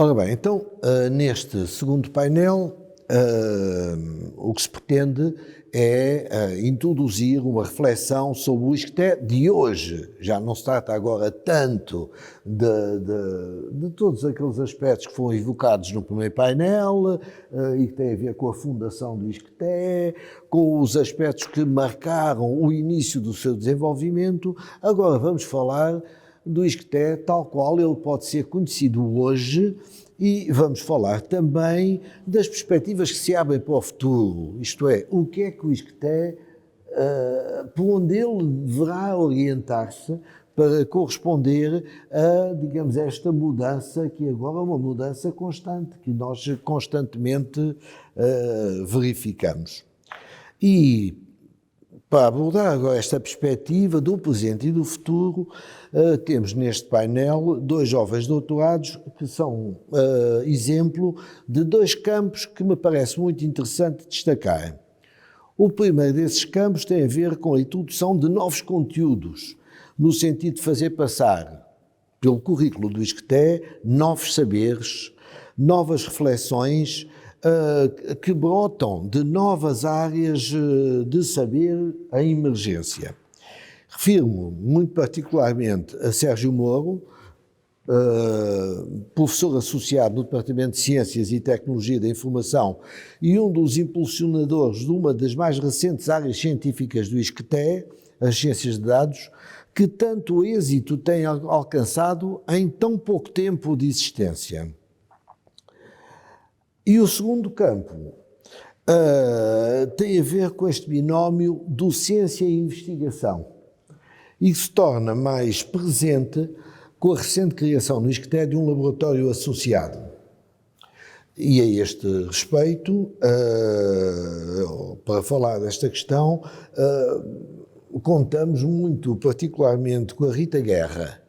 Ora bem, então, neste segundo painel, o que se pretende é introduzir uma reflexão sobre o ISCTE de hoje. Já não se trata agora tanto de todos aqueles aspectos que foram evocados no primeiro painel e que têm a ver com a fundação do ISCTE, com os aspectos que marcaram o início do seu desenvolvimento. Agora vamos falar do ISCTE tal qual ele pode ser conhecido hoje e vamos falar também das perspectivas que se abrem para o futuro, isto é, o que é que o ISCTE, por onde ele deverá orientar-se para corresponder a, digamos, esta mudança que agora é uma mudança constante, que nós constantemente verificamos. E para abordar agora esta perspectiva do presente e do futuro, temos neste painel dois jovens doutorados que são exemplo de dois campos que me parece muito interessante destacar. O primeiro desses campos tem a ver com a introdução de novos conteúdos, no sentido de fazer passar pelo currículo do ISCTE novos saberes, novas reflexões, que brotam de novas áreas de saber em emergência. Refiro-me muito particularmente a Sérgio Moro, professor associado no Departamento de Ciências e Tecnologia da Informação e um dos impulsionadores de uma das mais recentes áreas científicas do ISCTE, as ciências de dados, que tanto êxito tem alcançado em tão pouco tempo de existência. E o segundo campo tem a ver com este binómio docência e investigação e se torna mais presente com a recente criação no ISCTE de um laboratório associado. E a este respeito, para falar desta questão, contamos muito particularmente com a Rita Guerra,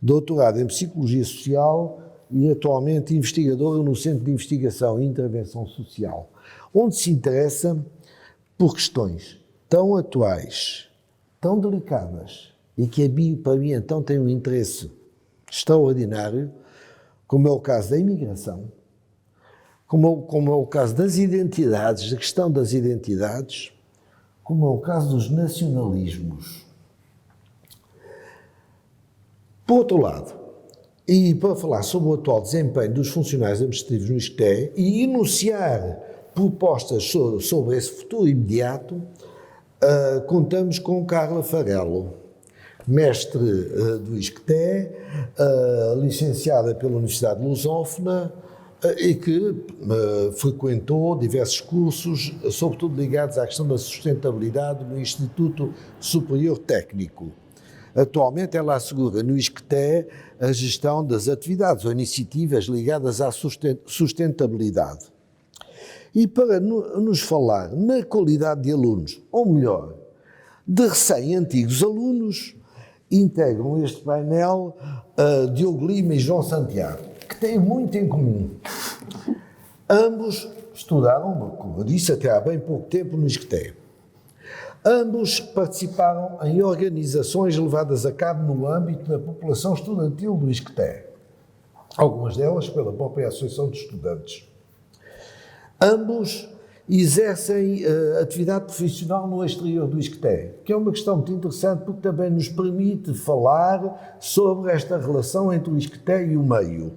doutorada em Psicologia Social e atualmente investigadora no Centro de Investigação e Intervenção Social, onde se interessa por questões tão atuais, tão delicadas e que para mim então têm um interesse extraordinário, como é o caso da imigração, como é o caso das identidades, da questão das identidades, como é o caso dos nacionalismos. Por outro lado, e para falar sobre o atual desempenho dos funcionários administrativos no ISCTE e enunciar propostas sobre esse futuro imediato, contamos com Carla Farelo, mestre do ISCTE, licenciada pela Universidade Lusófona e que frequentou diversos cursos, sobretudo ligados à questão da sustentabilidade no Instituto Superior Técnico. Atualmente ela assegura no ISCTE a gestão das atividades ou iniciativas ligadas à sustentabilidade. E para nos falar na qualidade de alunos, ou melhor, de recém-antigos alunos, integram este painel Diogo Lima e João Santiago, que têm muito em comum. Ambos estudaram, como eu disse, até há bem pouco tempo no ISCTE. Ambos participaram em organizações levadas a cabo no âmbito da população estudantil do ISCTE, algumas delas pela própria Associação de Estudantes. Ambos exercem atividade profissional no exterior do ISCTE, que é uma questão muito interessante porque também nos permite falar sobre esta relação entre o ISCTE e o meio.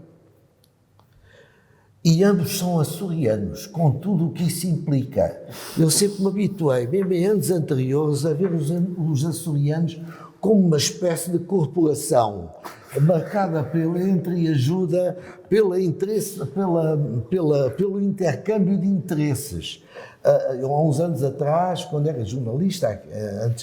E ambos são açorianos, com tudo o que isso implica. Eu sempre me habituei, mesmo em anos anteriores, a ver os açorianos como uma espécie de corporação, marcada pela entreajuda, pelo intercâmbio de interesses. Há uns anos atrás, quando era jornalista,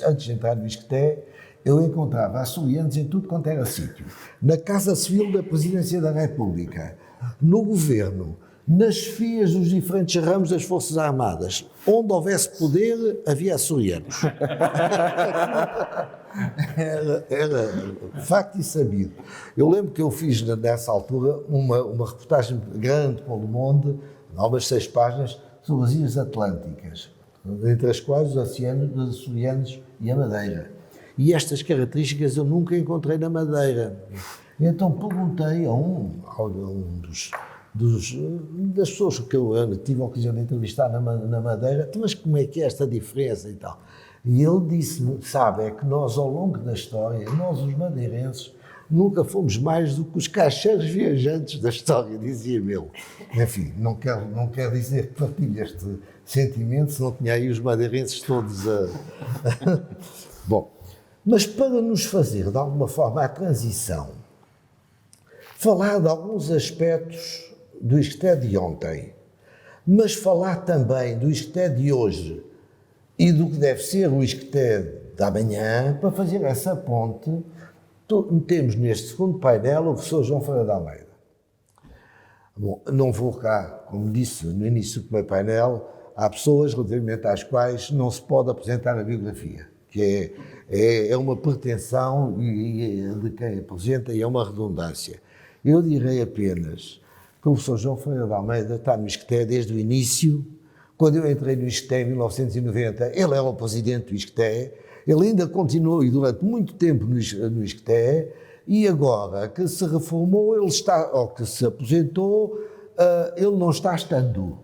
antes de entrar no ISCTE, eu encontrava açorianos em tudo quanto era sítio. Na Casa Civil da Presidência da República, no Governo, nas chefias dos diferentes ramos das Forças Armadas. Onde houvesse poder, havia açorianos. Era facto e sabido. Eu lembro que eu fiz, nessa altura, uma reportagem grande para o Le Monde, de umas 6 páginas, sobre as Ilhas Atlânticas, entre as quais os açorianos e a Madeira. E estas características eu nunca encontrei na Madeira. Então perguntei a um das pessoas que eu tive a ocasião de entrevistar na Madeira, mas como é que é esta diferença e tal? E ele disse-me, sabe, é que nós ao longo da história, nós os madeirenses, nunca fomos mais do que os caixeiros viajantes da história, dizia-me ele. Enfim, não quero dizer que partilho este sentimento, se não tinha aí os madeirenses todos a... Bom, mas para nos fazer, de alguma forma, a transição, falar de alguns aspectos do ISCTE de ontem, mas falar também do ISCTE de hoje e do que deve ser o ISCTE da manhã, para fazer essa ponte, temos neste segundo painel o professor João Ferreira de Almeida. Bom, não vou cá, como disse no início do meu painel, há pessoas relativamente às quais não se pode apresentar a biografia, que é uma pretensão de quem apresenta e é uma redundância. Eu direi apenas que o professor João Ferreira de Almeida está no ISCTE desde o início. Quando eu entrei no ISCTE em 1990, ele era o presidente do ISCTE, ele ainda continuou e durante muito tempo no ISCTE, e agora que se reformou, ele está, ou que se aposentou, ele não está estando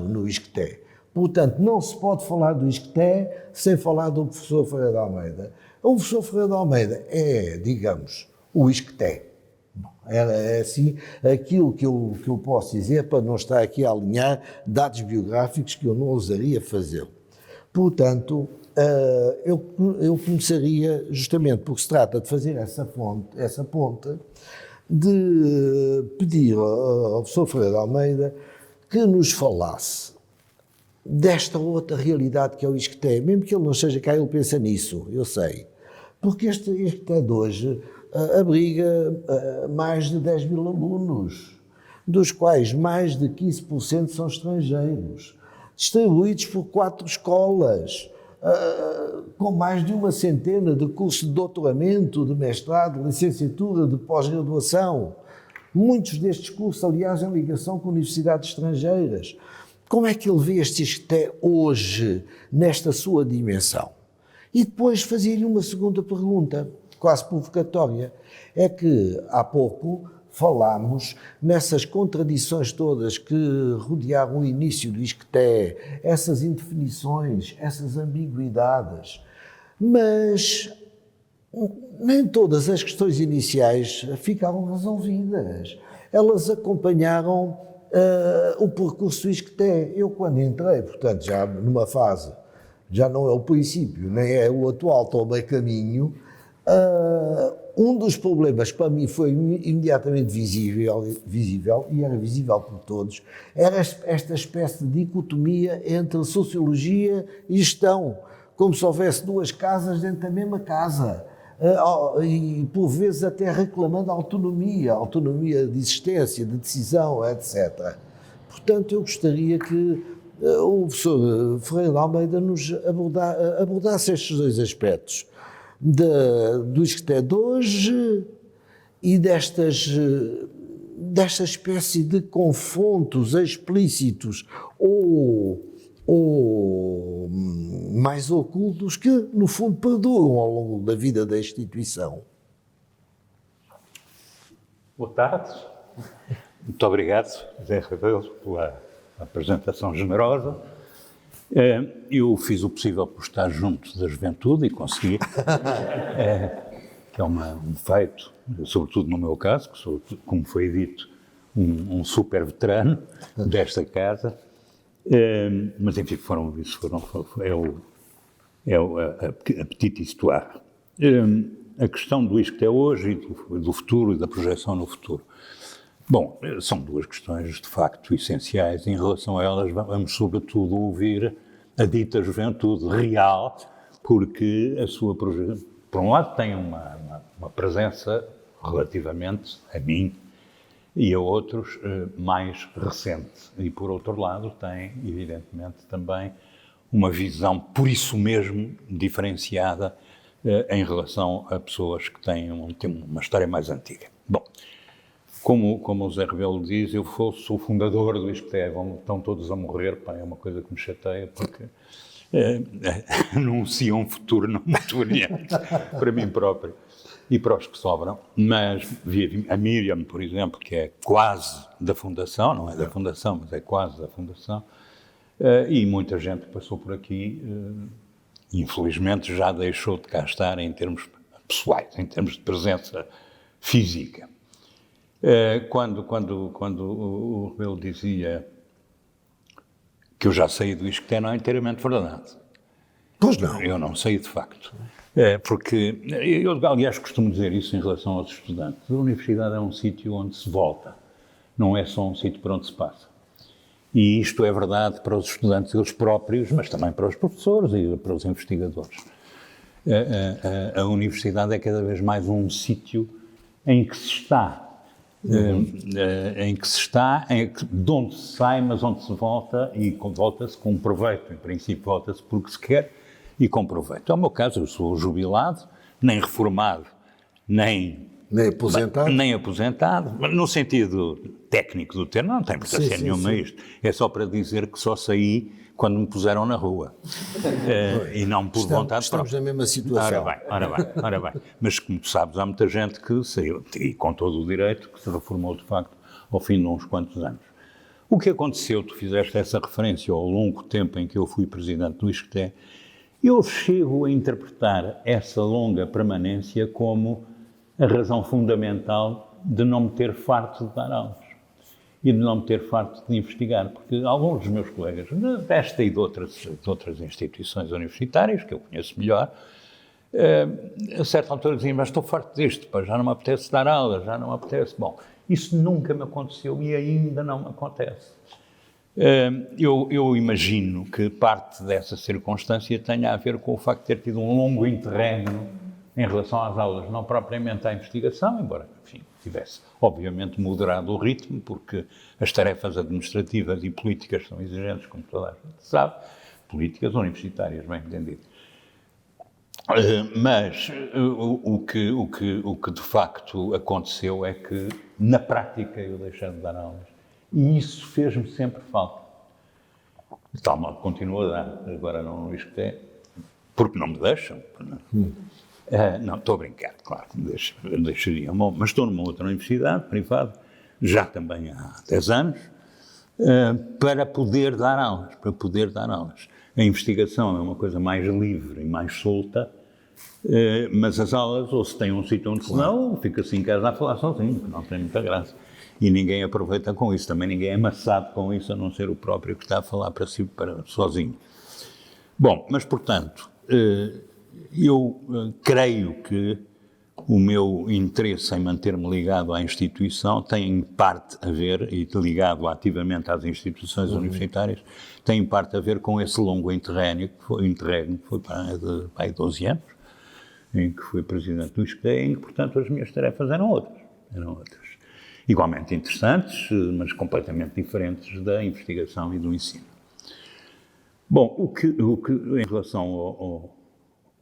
no ISCTE. Portanto, não se pode falar do ISCTE sem falar do professor Ferreira de Almeida. O professor Ferreira de Almeida é, digamos, o ISCTE. É assim aquilo que eu posso dizer, para não estar aqui a alinhar dados biográficos que eu não ousaria fazer. Portanto, eu começaria, justamente porque se trata de fazer essa ponte, de pedir ao professor Ferreira de Almeida que nos falasse desta outra realidade que é o ISCTE, mesmo que ele não esteja cá, ele pensa nisso, eu sei. Porque este ISCTE de hoje abriga mais de 10 mil alunos, dos quais mais de 15% são estrangeiros, distribuídos por 4 escolas, com mais de uma centena de cursos de doutoramento, de mestrado, de licenciatura, de pós-graduação. Muitos destes cursos, aliás, em ligação com universidades estrangeiras. Como é que ele vê este ISCTE hoje, nesta sua dimensão? E depois fazia-lhe uma segunda pergunta, quase provocatória. É que há pouco falámos nessas contradições todas que rodeavam o início do ISCTE, essas indefinições, essas ambiguidades, mas nem todas as questões iniciais ficaram resolvidas. Elas acompanharam o percurso do ISCTE. Eu, quando entrei, portanto, já numa fase, já não é o princípio, nem é o atual, estou ao meio caminho, um dos problemas que para mim foi imediatamente visível, e era visível por todos, era esta espécie de dicotomia entre sociologia e gestão, como se houvesse 2 casas dentro da mesma casa, e por vezes até reclamando autonomia de existência, de decisão, etc. Portanto, eu gostaria que o professor Ferreira de Almeida nos abordasse estes 2 aspectos, do ISCTE de hoje e desta espécie de confrontos explícitos ou mais ocultos que, no fundo, perduram ao longo da vida da instituição. Boa tarde. Muito obrigado, José Rebelo, pela apresentação generosa. Eu fiz o possível por estar junto da juventude e consegui, que é um feito, sobretudo no meu caso, que sou, como foi dito, um super veterano desta casa, mas enfim, é o apetite histoire. A questão do ISCTE hoje e do futuro e da projeção no futuro. Bom, são 2 questões de facto essenciais. Em relação a elas, vamos sobretudo ouvir a dita juventude real, porque a sua projeção, por um lado, tem uma presença relativamente a mim e a outros mais recente, e por outro lado tem, evidentemente, também uma visão, por isso mesmo, diferenciada em relação a pessoas que têm uma história mais antiga. Bom, como o Zé Rebelo diz, eu sou o fundador do ISCTE, estão todos a morrer, pá, é uma coisa que me chateia, porque anuncia um futuro não muito brilhante para mim próprio e para os que sobram, mas vi a Miriam, por exemplo, que é quase da Fundação, não é da Fundação, mas é quase da Fundação, e muita gente passou por aqui, infelizmente já deixou de cá estar em termos pessoais, em termos de presença física. Quando o Rebelo dizia que eu já saí do ISCTE, não é inteiramente verdade. Pois não. Eu não saí de facto. Porque, eu aliás costumo dizer isso em relação aos estudantes, a universidade é um sítio onde se volta, não é só um sítio por onde se passa. E isto é verdade para os estudantes eles próprios, mas também para os professores e para os investigadores. A universidade é cada vez mais um sítio em que se está, de onde se sai, mas onde se volta, e volta-se com proveito. Em princípio, volta-se porque se quer e com proveito. É o meu caso, eu sou jubilado, nem reformado, nem aposentado, mas no sentido técnico do termo, não tem importância nenhuma isto. É só para dizer que só saí quando me puseram na rua. E não por vontade própria. Estamos na mesma situação. Ora bem. Mas como tu sabes, há muita gente que saiu, e com todo o direito, que se reformou de facto ao fim de uns quantos anos. O que aconteceu, tu fizeste essa referência ao longo tempo em que eu fui presidente do ISCTE, eu chego a interpretar essa longa permanência como a razão fundamental de não me ter farto de dar aulas e de não me ter farto de investigar, porque alguns dos meus colegas desta e de outras instituições universitárias, que eu conheço melhor, a certa altura diziam, mas estou farto disto, já não me apetece dar aulas, já não me apetece. Bom, isso nunca me aconteceu e ainda não me acontece. Eu imagino que parte dessa circunstância tenha a ver com o facto de ter tido um longo interregno em relação às aulas, não propriamente à investigação, embora, enfim, tivesse obviamente moderado o ritmo, porque as tarefas administrativas e políticas são exigentes, como toda a gente sabe, políticas universitárias, bem entendido. Mas o que de facto aconteceu é que, na prática, eu deixei de dar aulas. E isso fez-me sempre falta. De tal modo, continuo a dar, agora não no ISCTE, porque não me deixam. Não, estou a brincar, claro, deixariam. Mas estou numa outra universidade privada, já também há 10 anos, para poder dar aulas. A investigação é uma coisa mais livre e mais solta, mas as aulas, ou se tem um sítio onde se não, fica-se em casa a falar sozinho, que não tem muita graça. E ninguém aproveita com isso, também ninguém é amassado com isso, a não ser o próprio que está a falar para si, sozinho. Bom, mas portanto, eu creio que o meu interesse em manter-me ligado à instituição tem em parte a ver, e ligado ativamente às instituições universitárias, tem em parte a ver com esse longo interregno, que foi para 12 anos, em que fui presidente do ISCTE, em que, portanto, as minhas tarefas eram outras. Igualmente interessantes, mas completamente diferentes da investigação e do ensino. Bom, em relação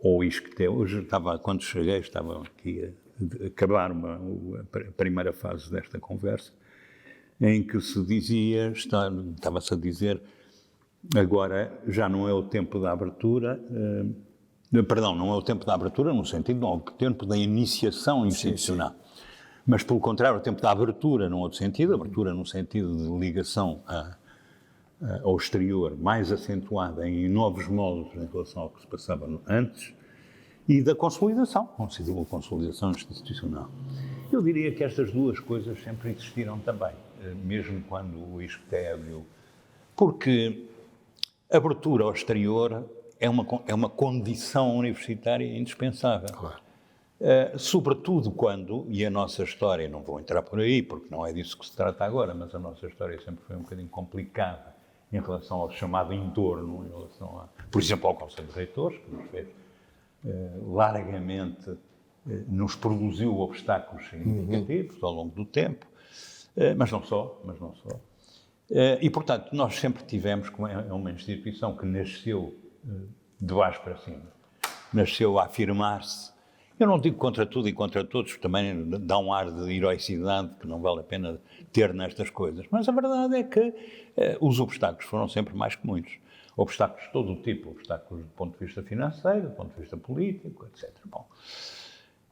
ao ISCTE, hoje quando cheguei, estava aqui a acabar a primeira fase desta conversa, em que se dizia, estava-se a dizer, agora já não é o tempo da abertura, não é o tempo da abertura no sentido, não, é o tempo da iniciação institucional. Sim. Mas, pelo contrário, o tempo da abertura, num outro sentido, abertura no sentido de ligação ao exterior, mais acentuada em novos modos em relação ao que se passava antes, e da consolidação, considerou a consolidação institucional. Eu diria que estas duas coisas sempre existiram também, mesmo quando o ISCTE abriu, porque a abertura ao exterior é uma condição universitária indispensável. Claro. Sobretudo quando, e a nossa história, não vou entrar por aí, porque não é disso que se trata agora, mas a nossa história sempre foi um bocadinho complicada em relação ao chamado entorno, em relação por exemplo, ao Conselho de Reitores, que nos fez largamente, nos produziu obstáculos significativos ao longo do tempo, mas não só. E, portanto, nós sempre tivemos, como é uma instituição que nasceu de baixo para cima, nasceu a afirmar-se. Eu não digo contra tudo e contra todos, também dá um ar de heroicidade que não vale a pena ter nestas coisas, mas a verdade é que os obstáculos foram sempre mais que muitos. obstáculos de todo o tipo, obstáculos do ponto de vista financeiro, do ponto de vista político, etc. Bom,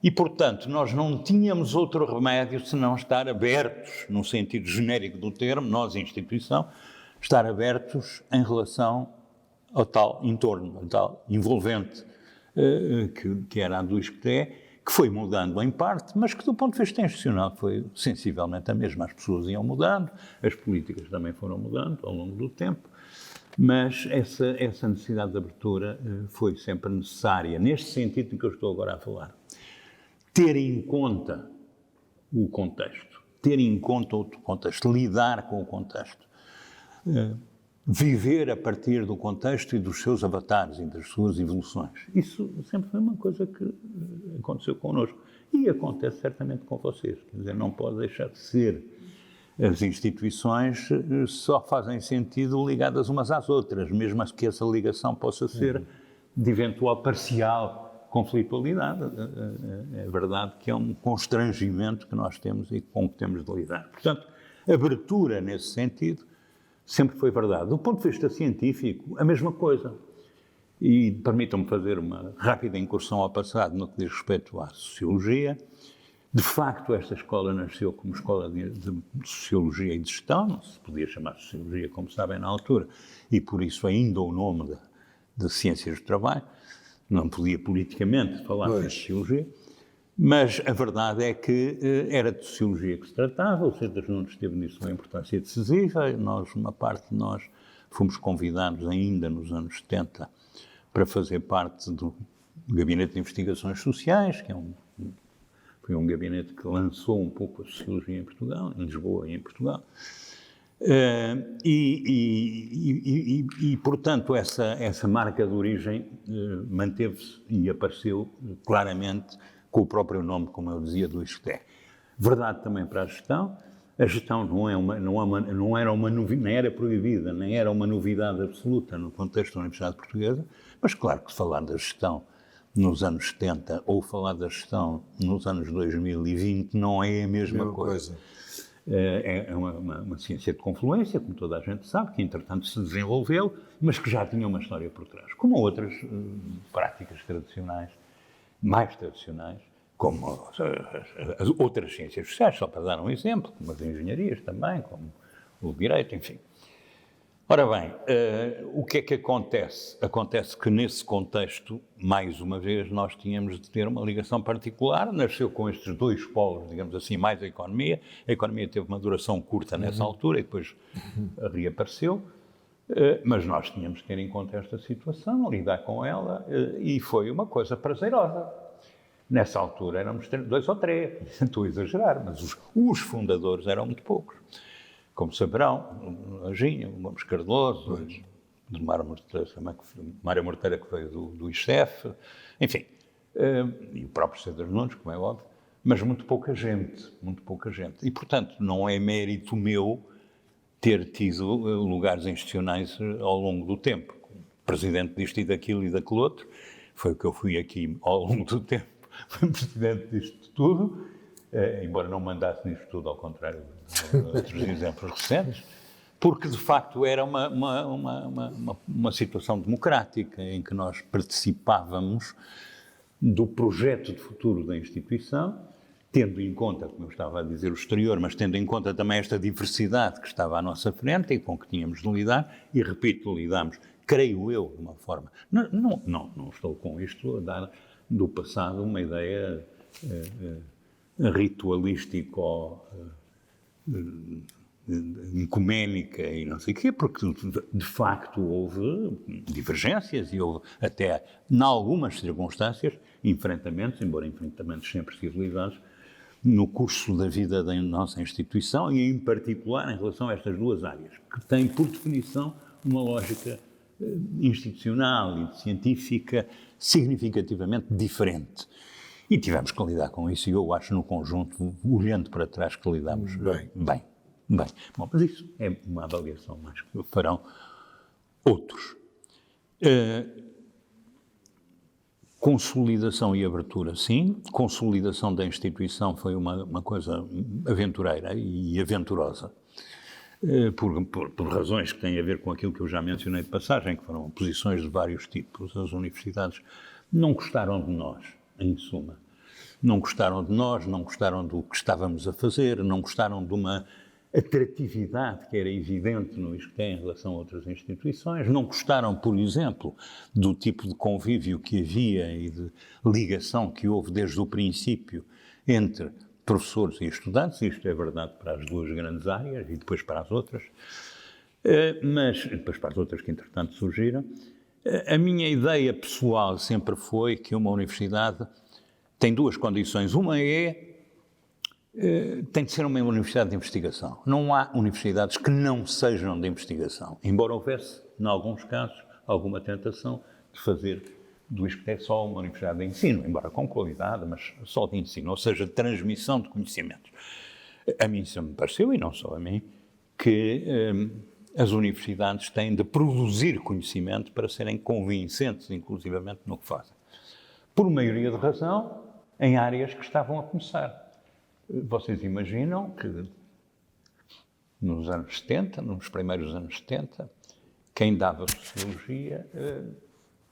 e, portanto, nós não tínhamos outro remédio senão estar abertos, no sentido genérico do termo, nós, instituição, estar abertos em relação ao tal entorno, ao tal envolvente que era a do ISCTE, que foi mudando em parte, mas que do ponto de vista institucional foi sensivelmente a mesma. As pessoas iam mudando, as políticas também foram mudando ao longo do tempo, mas essa necessidade de abertura foi sempre necessária, neste sentido que eu estou agora a falar. Ter em conta o contexto, ter em conta o contexto, lidar com o contexto, viver a partir do contexto e dos seus avatares e das suas evoluções. Isso sempre foi uma coisa que aconteceu connosco e acontece certamente com vocês. Quer dizer, não pode deixar de ser. As instituições só fazem sentido ligadas umas às outras, mesmo que essa ligação possa ser de eventual parcial conflitualidade. É verdade que é um constrangimento que nós temos e com que temos de lidar. Portanto, abertura nesse sentido sempre foi verdade. Do ponto de vista científico, a mesma coisa. E permitam-me fazer uma rápida incursão ao passado no que diz respeito à sociologia. De facto, esta escola nasceu como escola de sociologia e de gestão, não se podia chamar de sociologia, como sabem, na altura, e por isso ainda o nome de ciências do trabalho. Não podia politicamente falar de sociologia. Mas a verdade é que era de sociologia que se tratava, o Centro das Nunes teve nisso uma importância decisiva, uma parte de nós fomos convidados ainda nos anos 70 para fazer parte do Gabinete de Investigações Sociais, que foi um gabinete que lançou um pouco a sociologia em Portugal, em Lisboa e em Portugal. Portanto, essa marca de origem manteve-se e apareceu claramente com o próprio nome, como eu dizia, do ISCTE. Verdade também para a gestão não era proibida, nem era uma novidade absoluta no contexto da Universidade Portuguesa, mas claro que falar da gestão nos anos 70 ou falar da gestão nos anos 2020 não é a mesma coisa. É uma ciência de confluência, como toda a gente sabe, que entretanto se desenvolveu, mas que já tinha uma história por trás, como outras práticas tradicionais, mais tradicionais, como as outras ciências sociais, só para dar um exemplo, como as engenharias também, como o direito, enfim. Ora bem, o que é que acontece? Acontece que nesse contexto, mais uma vez, nós tínhamos de ter uma ligação particular, nasceu com estes dois polos, digamos assim, mais a economia teve uma duração curta nessa altura e depois reapareceu, mas nós tínhamos que ter em conta esta situação, lidar com ela, e foi uma coisa prazerosa. Nessa altura éramos 2 ou 3, estou a exagerar, mas os fundadores eram muito poucos. Como saberão, o Anjinho, o Gomes Cardoso, o Mário Morteira, que veio do ISCTE, enfim, e o próprio Centro das Nunes, como é óbvio, mas muito pouca gente. E, portanto, não é mérito meu ter tido lugares institucionais ao longo do tempo. Presidente disto e daquilo e daquele outro, foi o que eu fui aqui ao longo do tempo, fui presidente disto tudo, embora não mandasse nisto tudo, ao contrário de outros exemplos recentes, porque de facto era uma situação democrática em que nós participávamos do projeto de futuro da instituição, tendo em conta, como eu estava a dizer, o exterior, mas tendo em conta também esta diversidade que estava à nossa frente e com que tínhamos de lidar, e repito, lidámos, creio eu, de uma forma. Não estou com isto a dar do passado uma ideia ritualístico ecuménica e não sei o quê, porque de facto houve divergências e houve até, em algumas circunstâncias, enfrentamentos, embora enfrentamentos sempre civilizados, no curso da vida da nossa instituição e em particular em relação a estas duas áreas, que têm por definição uma lógica institucional e científica significativamente diferente. E tivemos que lidar com isso e eu acho no conjunto, olhando para trás, que lidamos bem. Bom, mas isso é uma avaliação mais que farão outros. Consolidação e abertura, sim. Consolidação da instituição foi uma coisa aventureira e aventurosa. por razões que têm a ver com aquilo que eu já mencionei de passagem, que foram posições de vários tipos. As universidades não gostaram de nós, em suma. Não gostaram de nós, não gostaram do que estávamos a fazer, não gostaram de uma atratividade que era evidente no ISCTE em relação a outras instituições, não gostaram, por exemplo, do tipo de convívio que havia e de ligação que houve desde o princípio entre professores e estudantes. Isto é verdade para as duas grandes áreas e depois para as outras, mas depois para as outras que entretanto surgiram. A minha ideia pessoal sempre foi que uma universidade tem duas condições. Uma tem de ser uma universidade de investigação. Não há universidades que não sejam de investigação, embora houvesse, em alguns casos, alguma tentação de fazer do ISCTE só uma universidade de ensino, embora com qualidade, mas só de ensino, ou seja, de transmissão de conhecimentos. A mim sempre me pareceu, e não só a mim, que as universidades têm de produzir conhecimento para serem convincentes, inclusivamente, no que fazem. Por maioria de razão, em áreas que estavam a começar. Vocês imaginam que nos anos 70, nos primeiros anos 70, quem dava Sociologia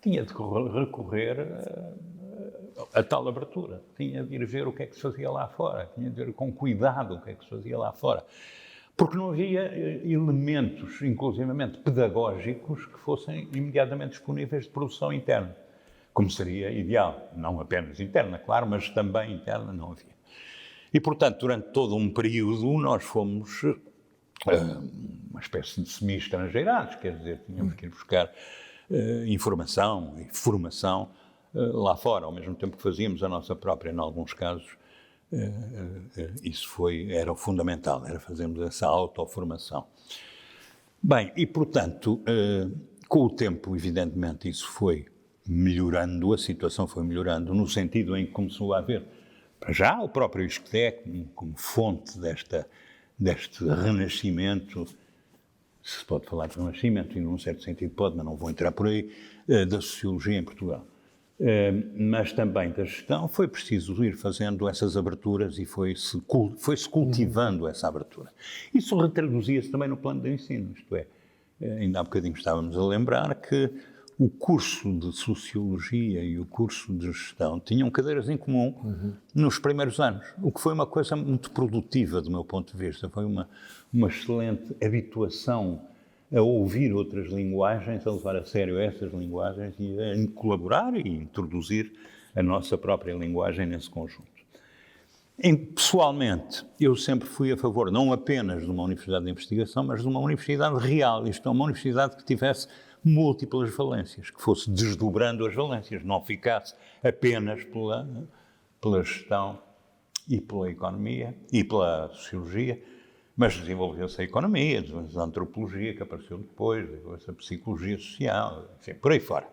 tinha de recorrer a tal abertura, tinha de ir ver o que é que se fazia lá fora, tinha de ver com cuidado o que é que se fazia lá fora, porque não havia elementos, inclusivamente pedagógicos, que fossem imediatamente disponíveis de produção interna, como seria ideal, não apenas interna, claro, mas também interna não havia. E, portanto, durante todo um período, nós fomos uma espécie de semi-estrangeirados, quer dizer, tínhamos que ir buscar informação e formação lá fora, ao mesmo tempo que fazíamos a nossa própria, em alguns casos, isso era fundamental, era fazermos essa autoformação. Bem, e, portanto, com o tempo, evidentemente, isso foi melhorando, a situação foi melhorando, no sentido em que começou a haver, para já, o próprio ISCTE, como fonte deste renascimento, se pode falar de renascimento, e num certo sentido pode, mas não vou entrar por aí, da sociologia em Portugal. Mas também da gestão, foi preciso ir fazendo essas aberturas e foi-se cultivando essa abertura. Isso retraduzia-se também no plano de ensino, isto é, ainda há bocadinho estávamos a lembrar que o curso de Sociologia e o curso de Gestão tinham cadeiras em comum nos primeiros anos, o que foi uma coisa muito produtiva do meu ponto de vista, foi uma excelente habituação a ouvir outras linguagens, a levar a sério essas linguagens e a colaborar e introduzir a nossa própria linguagem nesse conjunto. Pessoalmente, eu sempre fui a favor não apenas de uma universidade de investigação, mas de uma universidade real, isto é, uma universidade que tivesse múltiplas valências, que fosse desdobrando as valências, não ficasse apenas pela gestão e pela economia e pela sociologia, mas desenvolveu-se a economia, desenvolveu-se a antropologia, que apareceu depois, desenvolveu-se a psicologia social, enfim, por aí fora.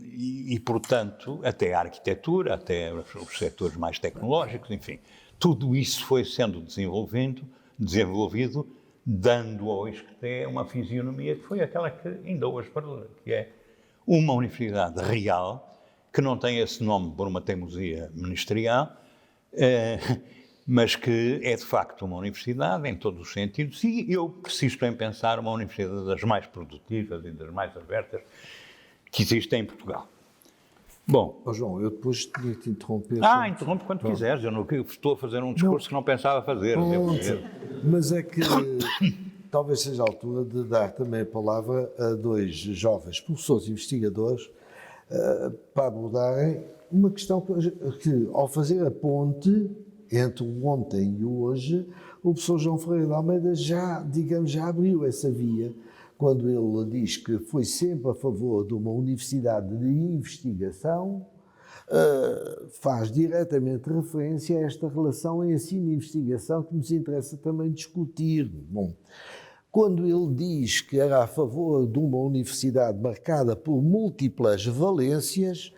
E, portanto, até a arquitetura, até os setores mais tecnológicos, enfim, tudo isso foi sendo desenvolvido, dando ao ISCTE uma fisionomia que foi aquela que ainda hoje parla, que é uma universidade real, que não tem esse nome por uma teimosia ministerial, mas que é de facto uma universidade em todos os sentidos, e eu persisto em pensar uma universidade das mais produtivas e das mais abertas que existem em Portugal. Bom. João, eu depois tinha que te interromper. Interrompe quando quiseres, eu não estou a fazer um discurso que não pensava fazer. Mas é que talvez seja a altura de dar também a palavra a dois jovens professores e investigadores para abordarem uma questão que, ao fazer a ponte entre o ontem e o hoje, o professor João Ferreira de Almeida já abriu essa via, quando ele diz que foi sempre a favor de uma universidade de investigação, faz diretamente referência a esta relação ensino e investigação que nos interessa também discutir. Bom, quando ele diz que era a favor de uma universidade marcada por múltiplas valências,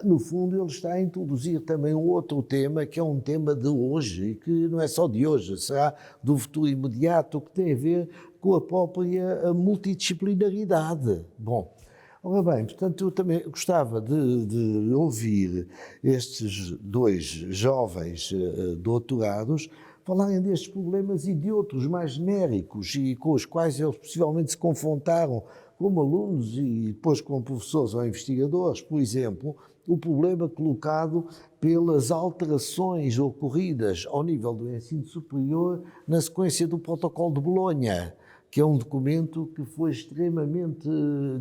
no fundo ele está a introduzir também um outro tema, que é um tema de hoje, e que não é só de hoje, será do futuro imediato, que tem a ver com a própria multidisciplinaridade. Bom, ora bem, portanto eu também gostava de ouvir estes dois jovens doutorados falarem destes problemas e de outros mais genéricos e com os quais eles possivelmente se confrontaram como alunos e depois como professores ou investigadores. Por exemplo, o problema colocado pelas alterações ocorridas ao nível do ensino superior na sequência do Protocolo de Bolonha, que é um documento que foi extremamente,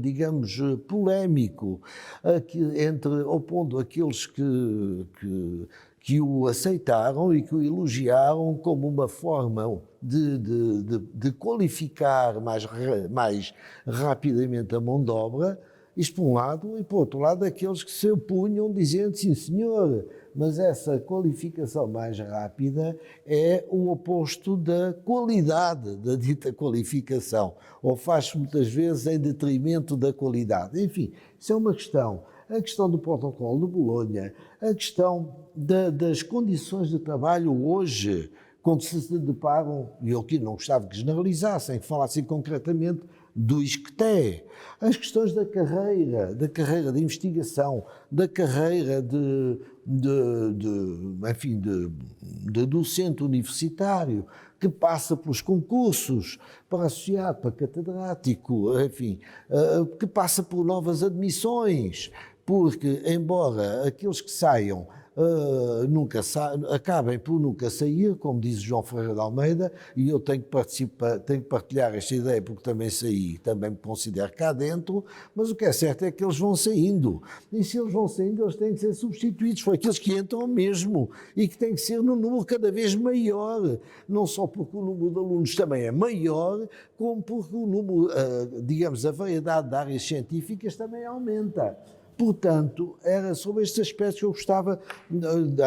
digamos, polémico, opondo aqueles que o aceitaram e que o elogiaram como uma forma de qualificar mais rapidamente a mão de obra, isto por um lado, e por outro lado aqueles que se opunham dizendo, sim senhor, mas essa qualificação mais rápida é o oposto da qualidade da dita qualificação, ou faz-se muitas vezes em detrimento da qualidade. Enfim, isso é uma questão. A questão do protocolo de Bolonha, a questão das condições de trabalho hoje, quando se deparam, e eu aqui não gostava que generalizassem, que falassem concretamente do ISCTE, as questões da carreira de investigação, da carreira de docente universitário, que passa pelos concursos para associado, para catedrático, enfim, que passa por novas admissões, porque, embora aqueles que saiam acabem por nunca sair, como diz João Ferreira de Almeida, e eu tenho que partilhar esta ideia porque também saí, também me considero cá dentro, mas o que é certo é que eles vão saindo, e se eles vão saindo, eles têm que ser substituídos por aqueles que entram mesmo, e que tem que ser num número cada vez maior, não só porque o número de alunos também é maior, como porque o número, digamos, a variedade de áreas científicas também aumenta. Portanto, era sobre estes aspectos que eu gostava,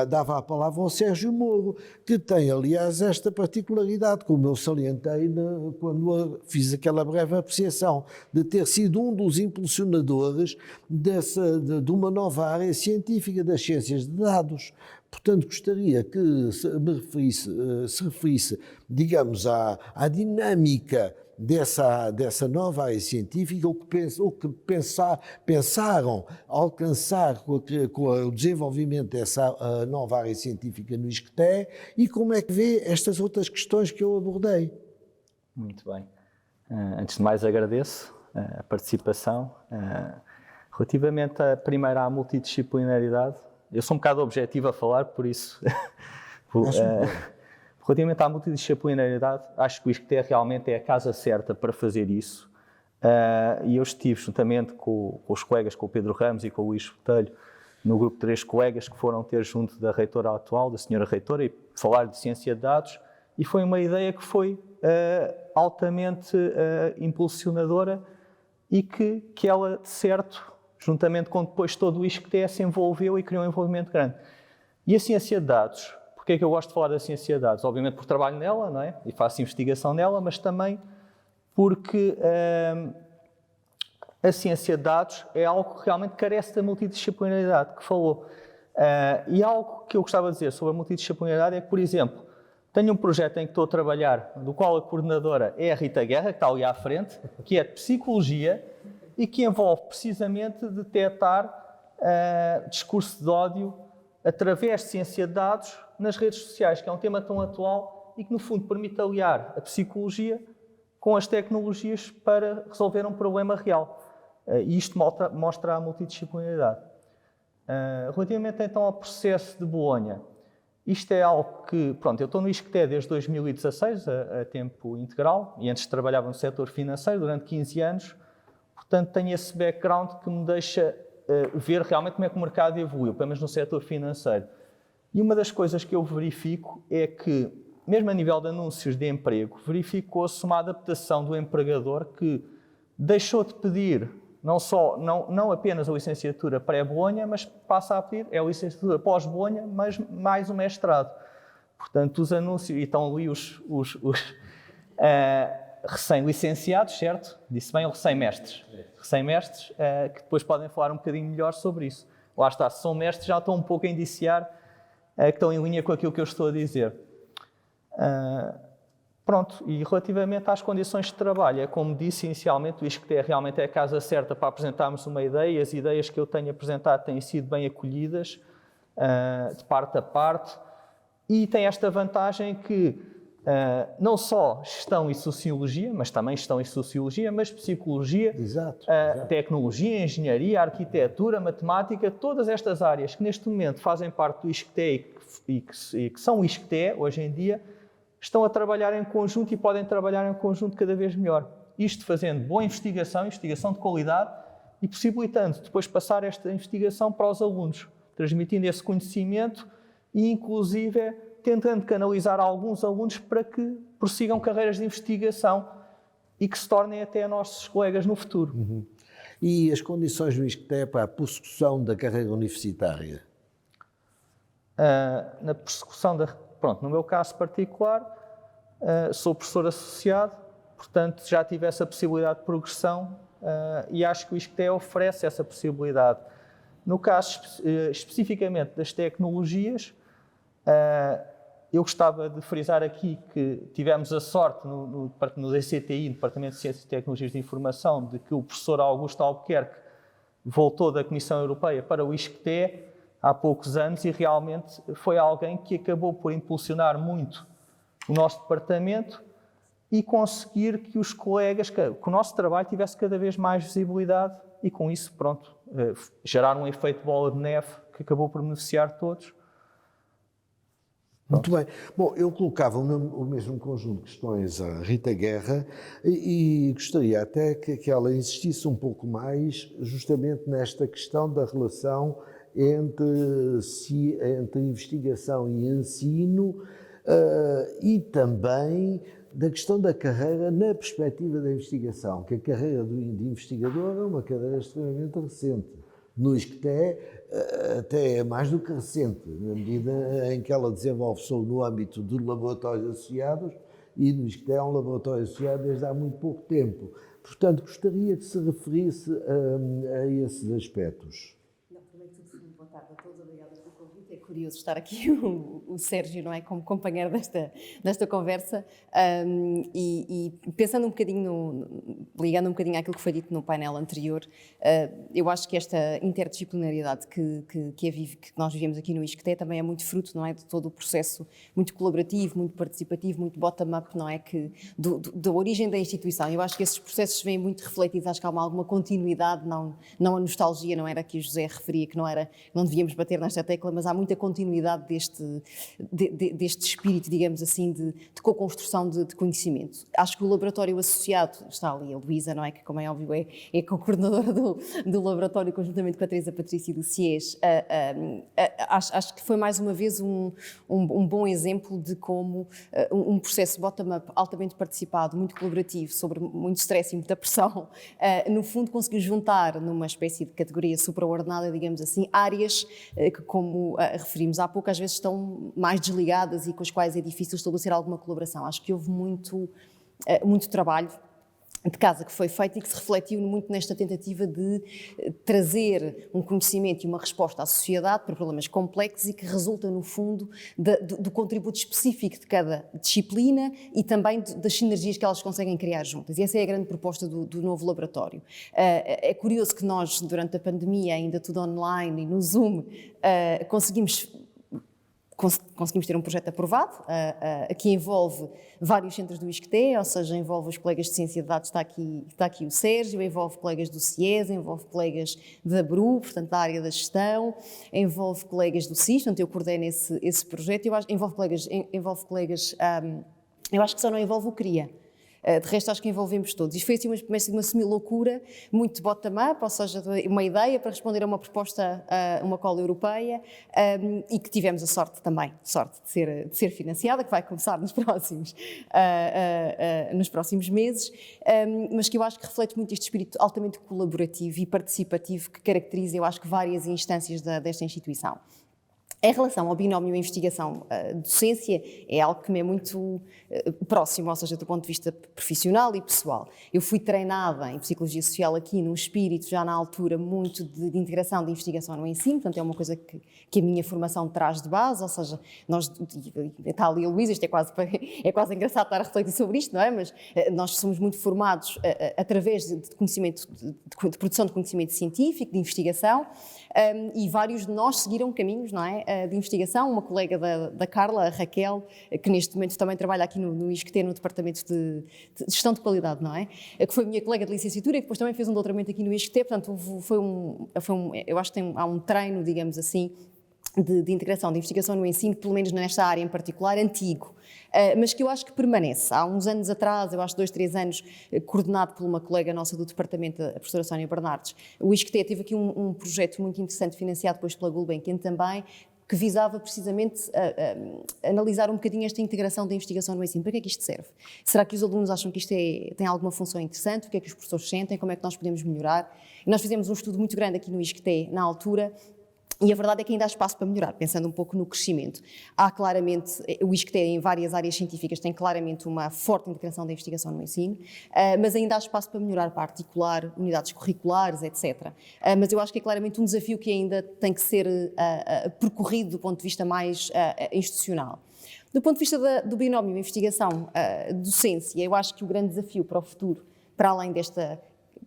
dava a palavra ao Sérgio Moro, que tem, aliás, esta particularidade, como eu salientei quando fiz aquela breve apreciação, de ter sido um dos impulsionadores de uma nova área científica das ciências de dados. Portanto, gostaria que se referisse, digamos, à dinâmica dessa nova área científica, o que pensaram alcançar com o desenvolvimento dessa nova área científica no ISCTE e como é que vê estas outras questões que eu abordei. Muito bem. Antes de mais agradeço a participação. Relativamente à multidisciplinaridade, eu sou um bocado objetivo a falar, por isso... Relativamente à multidisciplinaridade, acho que o ISCTE realmente é a casa certa para fazer isso. E eu estive juntamente com os colegas, com o Pedro Ramos e com o Luís Botelho, no grupo de 3 colegas que foram ter junto da reitora atual, da senhora reitora, e falar de ciência de dados, e foi uma ideia que foi altamente impulsionadora e que ela, de certo, juntamente com depois todo o ISCTE, se envolveu e criou um envolvimento grande. E a ciência de dados... Porquê é que eu gosto de falar da ciência de dados? Obviamente porque trabalho nela, não é? E faço investigação nela, mas também porque a ciência de dados é algo que realmente carece da multidisciplinaridade que falou. E algo que eu gostava de dizer sobre a multidisciplinaridade é que, por exemplo, tenho um projeto em que estou a trabalhar, do qual a coordenadora é a Rita Guerra, que está ali à frente, que é de psicologia e que envolve precisamente detectar discurso de ódio através de ciência de dados nas redes sociais, que é um tema tão atual e que, no fundo, permite aliar a psicologia com as tecnologias para resolver um problema real. E isto mostra a multidisciplinaridade. Relativamente, então, ao processo de Bolonha, isto é algo que, pronto, eu estou no ISCTE desde 2016, a tempo integral, e antes trabalhava no setor financeiro durante 15 anos, portanto, tenho esse background que me deixa ver realmente como é que o mercado evoluiu, pelo menos no setor financeiro. E uma das coisas que eu verifico é que, mesmo a nível de anúncios de emprego, verificou-se uma adaptação do empregador que deixou de pedir não apenas a licenciatura pré-Bolonha, mas passa a pedir a licenciatura pós-Bolonha, mas mais o mestrado. Portanto, os anúncios, e estão ali os recém-licenciados, certo? Disse bem, recém-mestres. Recém-mestres, que depois podem falar um bocadinho melhor sobre isso. Lá está, se são mestres, já estão um pouco a indiciar que estão em linha com aquilo que eu estou a dizer. Pronto, e relativamente às condições de trabalho, é como disse inicialmente, o ISCTE realmente é a casa certa para apresentarmos uma ideia, e as ideias que eu tenho apresentado têm sido bem acolhidas, de parte a parte, e tem esta vantagem que não só gestão e sociologia, mas também gestão e sociologia, mas psicologia, Exato. tecnologia, engenharia, arquitetura, matemática, todas estas áreas que neste momento fazem parte do ISCTE e que são o ISCTE hoje em dia, estão a trabalhar em conjunto e podem trabalhar em conjunto cada vez melhor. Isto fazendo boa investigação de qualidade e possibilitando depois passar esta investigação para os alunos, transmitindo esse conhecimento e inclusive tentando canalizar alguns alunos para que prossigam carreiras de investigação e que se tornem até nossos colegas no futuro. E as condições do ISCTE para a prossecução da carreira universitária? Na persecução Pronto, no meu caso particular, sou professor associado, portanto já tive essa possibilidade de progressão e acho que o ISCTE oferece essa possibilidade. No caso especificamente das tecnologias, eu gostava de frisar aqui que tivemos a sorte no DCTI, no Departamento de Ciências e Tecnologias de Informação, de que o professor Augusto Albuquerque voltou da Comissão Europeia para o ISCTE há poucos anos e realmente foi alguém que acabou por impulsionar muito o nosso departamento e conseguir que os colegas, que o nosso trabalho tivesse cada vez mais visibilidade e com isso, pronto, gerar um efeito bola de neve que acabou por beneficiar todos. Muito bem. Bom, eu colocava o mesmo conjunto de questões à Rita Guerra e gostaria até que ela insistisse um pouco mais justamente nesta questão da relação entre investigação e ensino e também da questão da carreira na perspectiva da investigação, que a carreira de investigador é uma carreira extremamente recente. No ISCTE até é mais do que recente, na medida em que ela desenvolve-se no âmbito de laboratórios associados e no ISCTE é um laboratório associado desde há muito pouco tempo. Portanto, gostaria que se referisse a esses aspectos. Primeiro de tudo, boa tarde a todos, obrigada pelo convite. É curioso estar aqui o Sérgio, não é, como companheiro desta conversa e pensando um bocadinho, ligando um bocadinho àquilo que foi dito no painel anterior, eu acho que esta interdisciplinaridade que nós vivemos aqui no ISCTE também é muito fruto, não é, de todo o processo muito colaborativo, muito participativo, muito bottom-up, não é, da origem da instituição. Eu acho que esses processos vêm muito refletidos, acho que há alguma continuidade, não a nostalgia, não era que o José referia, que não devíamos bater nesta tecla, mas há muita continuidade deste espírito, digamos assim, de co-construção de conhecimento. Acho que o laboratório associado, está ali a Luísa, não é, que como é óbvio é co-coordenadora do laboratório conjuntamente com a Teresa Patrícia do CIES, acho que foi mais uma vez um bom exemplo de como um processo bottom-up altamente participado, muito colaborativo, sobre muito stress e muita pressão, no fundo conseguiu juntar numa espécie de categoria supraordenada, digamos assim, áreas que, como referimos há pouco, às vezes estão mais desligadas e com as quais é difícil estabelecer alguma colaboração. Acho que houve muito trabalho de casa que foi feito e que se refletiu muito nesta tentativa de trazer um conhecimento e uma resposta à sociedade para problemas complexos e que resulta, no fundo, do contributo específico de cada disciplina e também das sinergias que elas conseguem criar juntas. E essa é a grande proposta do novo laboratório. É curioso que nós, durante a pandemia, ainda tudo online e no Zoom, conseguimos ter um projeto aprovado, que envolve vários centros do ISCTE, ou seja, envolve os colegas de Ciência de Dados, está aqui o Sérgio, envolve colegas do CIES, envolve colegas da BRU, portanto da área da gestão, envolve colegas do CIS, portanto eu coordeno esse projeto, envolve colegas, eu acho que só não envolve o CRIA. De resto, acho que envolvemos todos. Isto foi assim uma semi-loucura, muito bottom-up, ou seja, uma ideia para responder a uma proposta, uma cola europeia, e que tivemos a sorte de ser financiada, que vai começar nos próximos meses, mas que eu acho que reflete muito este espírito altamente colaborativo e participativo que caracteriza, eu acho que, várias instâncias desta instituição. Em relação ao binómio investigação-docência, é algo que me é muito próximo, ou seja, do ponto de vista profissional e pessoal. Eu fui treinada em Psicologia Social aqui num espírito, já na altura, muito de integração de investigação no ensino, portanto é uma coisa que a minha formação traz de base, ou seja, está ali a Luísa, isto é quase engraçado estar a refletir sobre isto, não é? Mas nós somos muito formados através de conhecimento, de produção de conhecimento científico, de investigação, e vários de nós seguiram caminhos, não é? de investigação, uma colega da Carla, a Raquel, que neste momento também trabalha aqui no ISCTE, no Departamento de Gestão de Qualidade, não é? Que foi minha colega de licenciatura e que depois também fez um doutoramento aqui no ISCTE, portanto, eu acho que há um treino, digamos assim, de integração de investigação no ensino, pelo menos nesta área em particular, antigo, mas que eu acho que permanece. Há uns anos atrás, eu acho 2, 3 anos, coordenado por uma colega nossa do departamento, a professora Sónia Bernardes, o ISCTE teve aqui um projeto muito interessante, financiado depois pela Gulbenkian também, que visava precisamente analisar um bocadinho esta integração da investigação no ensino. Para que é que isto serve? Será que os alunos acham que isto tem alguma função interessante? O que é que os professores sentem? Como é que nós podemos melhorar? E nós fizemos um estudo muito grande aqui no ISCTE, na altura, e a verdade é que ainda há espaço para melhorar, pensando um pouco no crescimento. Há claramente, o ISCTE em várias áreas científicas tem claramente uma forte integração da investigação no ensino, mas ainda há espaço para melhorar, para articular unidades curriculares, etc. Mas eu acho que é claramente um desafio que ainda tem que ser percorrido do ponto de vista mais institucional. Do ponto de vista do binómio investigação-docência, eu acho que o grande desafio para o futuro, para além desta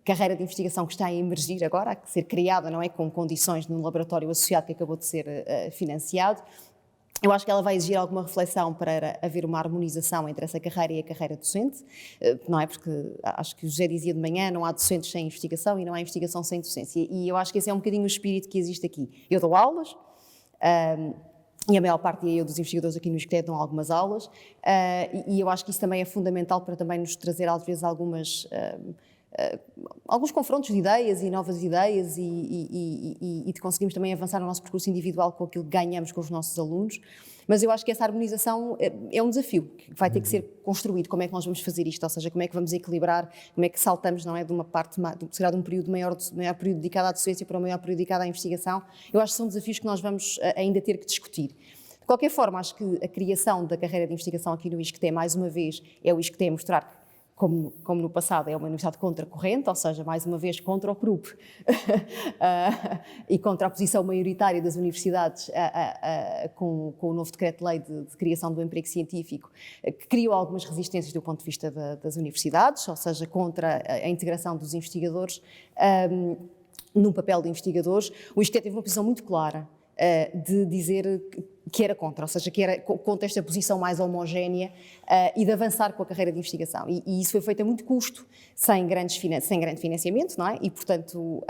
carreira de investigação que está a emergir agora, a ser criada, não é, com condições no laboratório associado que acabou de ser financiado, eu acho que ela vai exigir alguma reflexão para haver uma harmonização entre essa carreira e a carreira docente, não é? Porque acho que o José dizia de manhã, não há docentes sem investigação e não há investigação sem docência, e eu acho que esse é um bocadinho o espírito que existe aqui. Eu dou aulas, e a maior parte dos investigadores aqui no ISCTE dão algumas aulas, e eu acho que isso também é fundamental para também nos trazer, às vezes, alguns confrontos de ideias e novas ideias e de conseguirmos também avançar no nosso percurso individual com aquilo que ganhamos com os nossos alunos, mas eu acho que essa harmonização é um desafio que vai ter que ser construído. Como é que nós vamos fazer isto? Ou seja, como é que vamos equilibrar, como é que saltamos, não é, de uma parte, será de um período maior período dedicado à docência para um maior período dedicado à investigação. Eu acho que são desafios que nós vamos ainda ter que discutir. De qualquer forma, acho que a criação da carreira de investigação aqui no ISCTE, mais uma vez, é o ISCTE mostrar como no passado é uma universidade contracorrente, ou seja, mais uma vez contra o grupo e contra a posição maioritária das universidades com o novo decreto-lei de criação do emprego científico, que criou algumas resistências do ponto de vista das universidades, ou seja, contra a integração dos investigadores no papel de investigadores. O ISCTE teve uma posição muito clara de dizer que era contra, ou seja, que era contra esta posição mais homogénea e de avançar com a carreira de investigação. E isso foi feito a muito custo, sem grande financiamento, não é? E, portanto,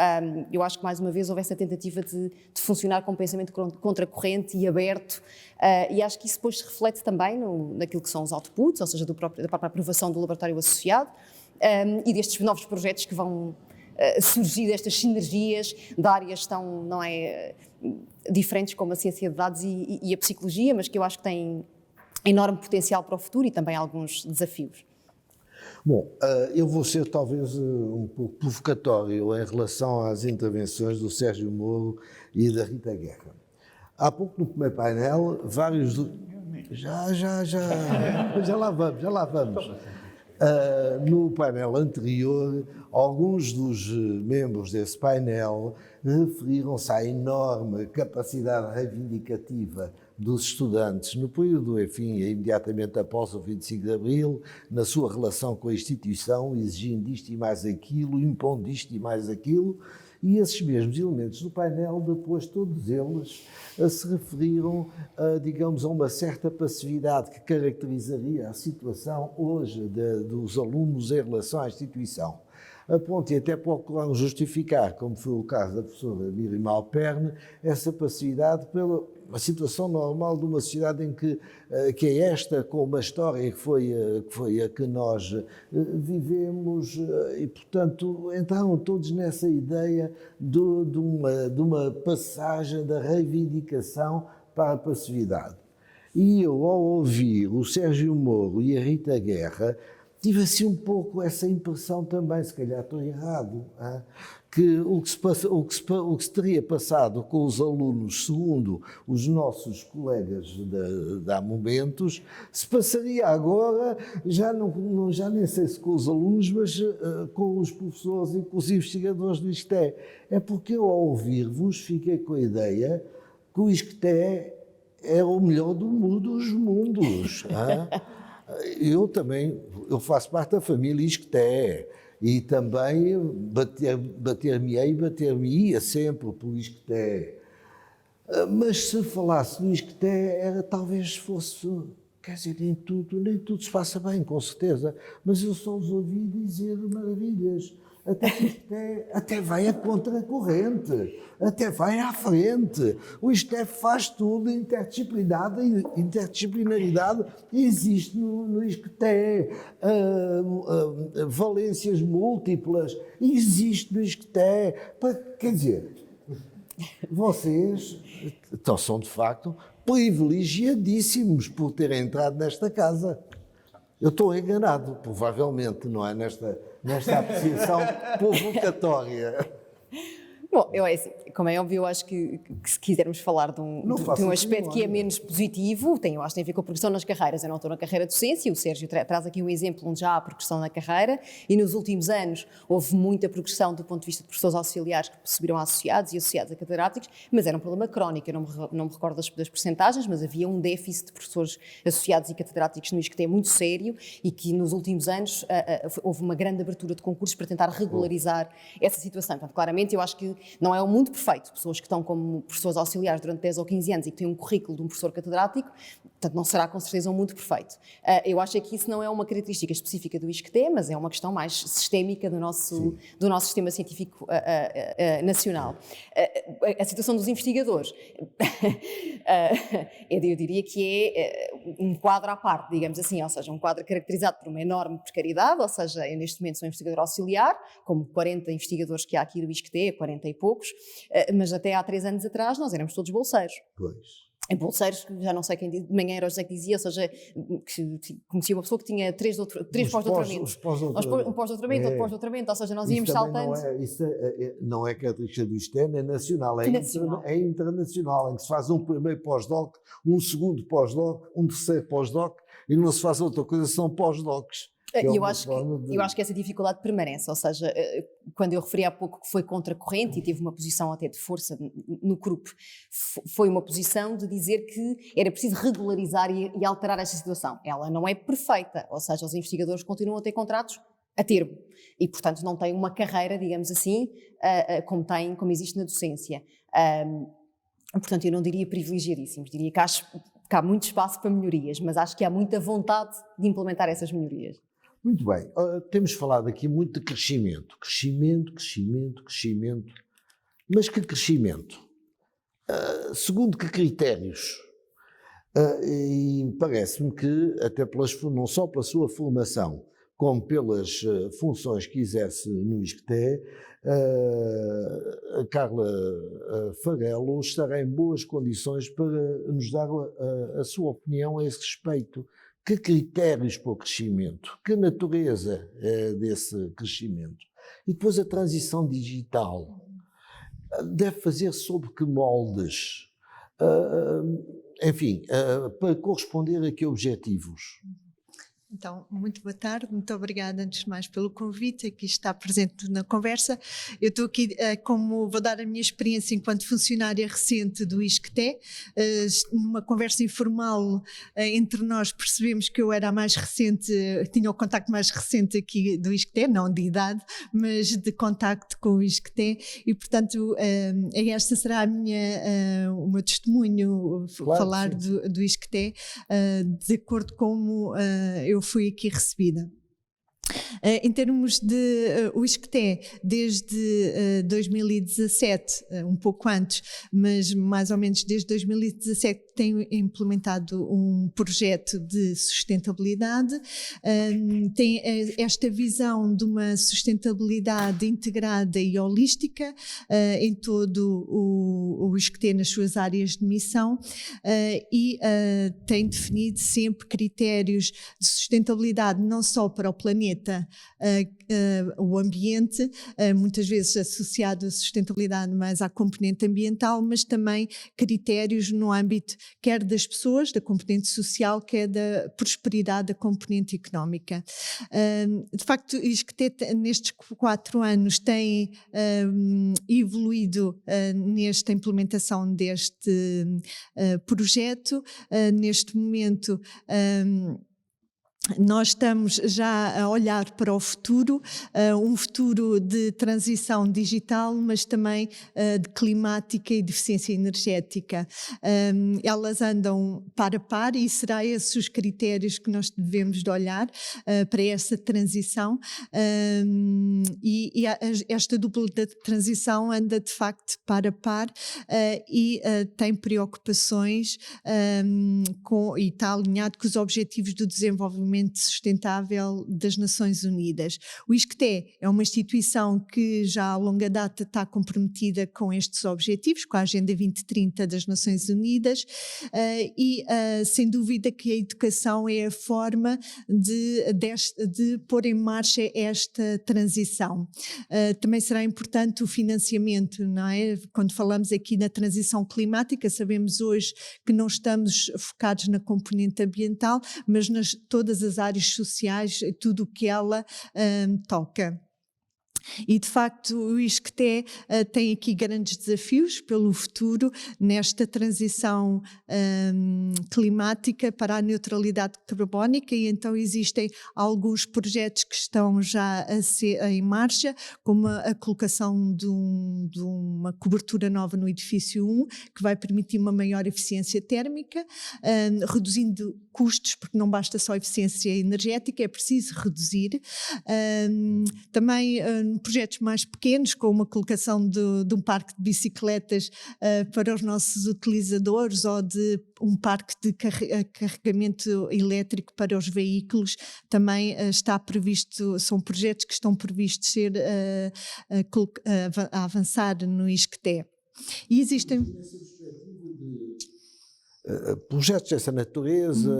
eu acho que mais uma vez houve essa tentativa de funcionar com um pensamento contracorrente e aberto, e acho que isso depois se reflete também naquilo que são os outputs, ou seja, da própria aprovação do laboratório associado e destes novos projetos que vão surgir, destas sinergias de áreas tão, não é, diferentes como a ciência de dados e a psicologia, mas que eu acho que têm enorme potencial para o futuro e também alguns desafios. Bom, eu vou ser talvez um pouco provocatório em relação às intervenções do Sérgio Moro e da Rita Guerra. Há pouco no primeiro painel, vários... Já lá vamos. No painel anterior, alguns dos membros desse painel referiram-se à enorme capacidade reivindicativa dos estudantes no período, enfim, imediatamente após o 25 de Abril, na sua relação com a instituição, exigindo isto e mais aquilo, impondo isto e mais aquilo, e esses mesmos elementos do painel, depois todos eles se referiram, digamos, a uma certa passividade que caracterizaria a situação hoje dos alunos em relação à instituição. A ponto e até procuraram justificar, como foi o caso da professora Miriam Alperne, essa passividade pela situação normal de uma sociedade em que é esta, com uma história que foi a que nós vivemos, e portanto entraram todos nessa ideia de uma passagem da reivindicação para a passividade. E eu, ao ouvir o Sérgio Moro e a Rita Guerra, tive assim um pouco essa impressão também, se calhar estou errado, que o que se teria passado com os alunos, segundo os nossos colegas de há momentos, se passaria agora, já nem sei se com os alunos, mas com os professores e com os investigadores do ISCTE. É porque eu, ao ouvir-vos, fiquei com a ideia que o ISCTE é o melhor dos mundos. Eu faço parte da família ISCTE e também bater-me-ia sempre pelo ISCTE. Mas se falasse do ISCTE, talvez fosse, quer dizer, nem tudo se passa bem, com certeza, mas eu só os ouvi dizer maravilhas. Até que o ISCTE até vai a contracorrente, até vai à frente. O ISCTE faz tudo, interdisciplinaridade existe no ISCTE, valências múltiplas existe no ISCTE. Quer dizer, vocês são de facto privilegiadíssimos por terem entrado nesta casa. Eu estou enganado, provavelmente, não é? Nesta apreciação provocatória. Bom, assim, como é óbvio, eu acho que se quisermos falar de um aspecto que é menos positivo, eu acho que tem a ver com a progressão nas carreiras. Eu não estou na carreira de docência, o Sérgio traz aqui um exemplo onde já há progressão na carreira, e nos últimos anos houve muita progressão do ponto de vista de professores auxiliares que subiram a associados e associados a catedráticos, mas era um problema crónico. Eu não me recordo das percentagens, mas havia um déficit de professores associados e catedráticos no ISCTE muito sério, e que nos últimos anos houve uma grande abertura de concursos para tentar regularizar essa situação. Portanto, claramente, eu acho que não é um mundo perfeito. Pessoas que estão como professores auxiliares durante 10 ou 15 anos e que têm um currículo de um professor catedrático, portanto, não será com certeza um mundo perfeito. Eu acho que isso não é uma característica específica do ISCTE, mas é uma questão mais sistémica do nosso sistema científico nacional. A situação dos investigadores, eu diria que é um quadro à parte, digamos assim, ou seja, um quadro caracterizado por uma enorme precariedade, ou seja, eu neste momento sou investigador auxiliar, como 40 investigadores que há aqui do ISCTE, 40 e poucos, mas até há 3 anos atrás nós éramos todos bolseiros. Pois. Em bolseiros, já não sei quem de manhã era o José que dizia, ou seja, que conhecia uma pessoa que tinha 3 pós-doutoramentos. Um pós-doutoramento, outro pós-doutoramento, ou seja, nós íamos saltando. Isso não é característica do ISCTE, é nacional, é internacional, em que se faz um primeiro pós-doc, um segundo pós-doc, um terceiro pós-doc, e não se faz outra coisa, são pós-docs. Eu acho que essa dificuldade permanece, ou seja, quando eu referi há pouco que foi contracorrente e teve uma posição até de força no grupo, foi uma posição de dizer que era preciso regularizar e alterar esta situação. Ela não é perfeita, ou seja, os investigadores continuam a ter contratos a termo e, portanto, não têm uma carreira, digamos assim, como existe na docência. Portanto, eu não diria privilegiadíssimos, diria que acho que há muito espaço para melhorias, mas acho que há muita vontade de implementar essas melhorias. Muito bem, temos falado aqui muito de crescimento, mas que crescimento? Segundo que critérios? E parece-me que, até não só pela sua formação, como pelas funções que exerce no ISCTE, a Carla Farelo estará em boas condições para nos dar a sua opinião a esse respeito. Que critérios para o crescimento? Que natureza é desse crescimento? E depois a transição digital deve fazer sob que moldes? Enfim, para corresponder a que objetivos? Então, muito boa tarde, muito obrigada antes de mais pelo convite, aqui está presente na conversa. Eu estou aqui vou dar a minha experiência enquanto funcionária recente do ISCTE, numa conversa informal entre nós percebemos que eu era a mais recente, tinha o contacto mais recente aqui do ISCTE, não de idade, mas de contacto com o ISCTE e portanto esta será o meu testemunho, claro, falar do ISCTE de acordo com como eu fui aqui recebida. Em termos de o ISCTE, desde 2017, um pouco antes, mas mais ou menos desde 2017, tem implementado um projeto de sustentabilidade, tem esta visão de uma sustentabilidade integrada e holística em todo o ISCTE nas suas áreas de missão e tem definido sempre critérios de sustentabilidade não só para o planeta, o ambiente, muitas vezes associado à sustentabilidade mais à componente ambiental, mas também critérios no âmbito quer das pessoas, da componente social, quer da prosperidade da componente económica. De facto, isto que nestes 4 anos tem evoluído nesta implementação deste projeto. Neste momento nós estamos já a olhar para o futuro, um futuro de transição digital, mas também de climática e de eficiência energética. Elas andam par a par e será esses os critérios que nós devemos de olhar para essa transição. Esta dupla transição anda de facto par a par e tem preocupações e está alinhado com os Objetivos do Desenvolvimento Sustentável das Nações Unidas. O ISCTE é uma instituição que já há longa data está comprometida com estes objetivos, com a Agenda 2030 das Nações Unidas, sem dúvida que a educação é a forma de pôr em marcha esta transição. Também será importante o financiamento, não é? Quando falamos aqui na transição climática, sabemos hoje que não estamos focados na componente ambiental, mas todas as áreas sociais, tudo o que ela toca. E, de facto, o ISCTE tem aqui grandes desafios pelo futuro nesta transição climática para a neutralidade carbónica, e então existem alguns projetos que estão já em marcha, como a colocação de uma cobertura nova no edifício 1, que vai permitir uma maior eficiência térmica, reduzindo custos, porque não basta só eficiência energética, é preciso reduzir. Também projetos mais pequenos, como a colocação de um parque de bicicletas para os nossos utilizadores, ou de um parque de carregamento elétrico para os veículos, também está previsto, são projetos que estão previstos ser a avançar no ISCTE. E existem projetos dessa natureza,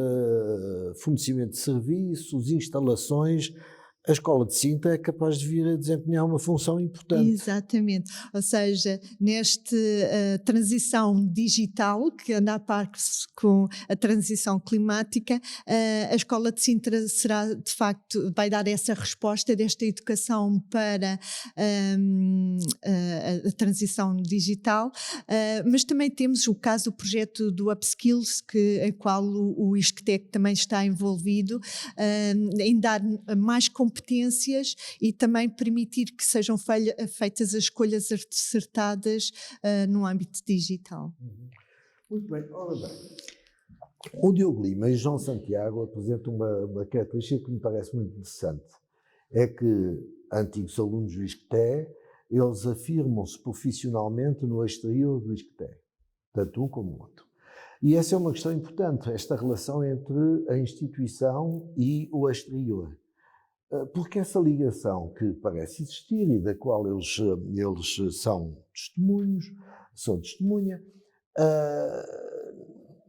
fornecimento de serviços, instalações. A Escola de Sintra é capaz de vir a desempenhar uma função importante. Exatamente, ou seja, nesta transição digital que anda a par com a transição climática, a Escola de Sintra será, de facto, vai dar essa resposta desta educação para a transição digital, mas também temos o caso do projeto do Upskills, em qual o ISCTE também está envolvido, em dar mais competências e também permitir que sejam feitas as escolhas acertadas no âmbito digital. Muito bem, ora bem. O Diogo Lima e João Santiago apresentam uma característica que me parece muito interessante. É que antigos alunos do ISCTE, eles afirmam-se profissionalmente no exterior do ISCTE, tanto um como o outro. E essa é uma questão importante, esta relação entre a instituição e o exterior. Porque essa ligação que parece existir e da qual eles são testemunha,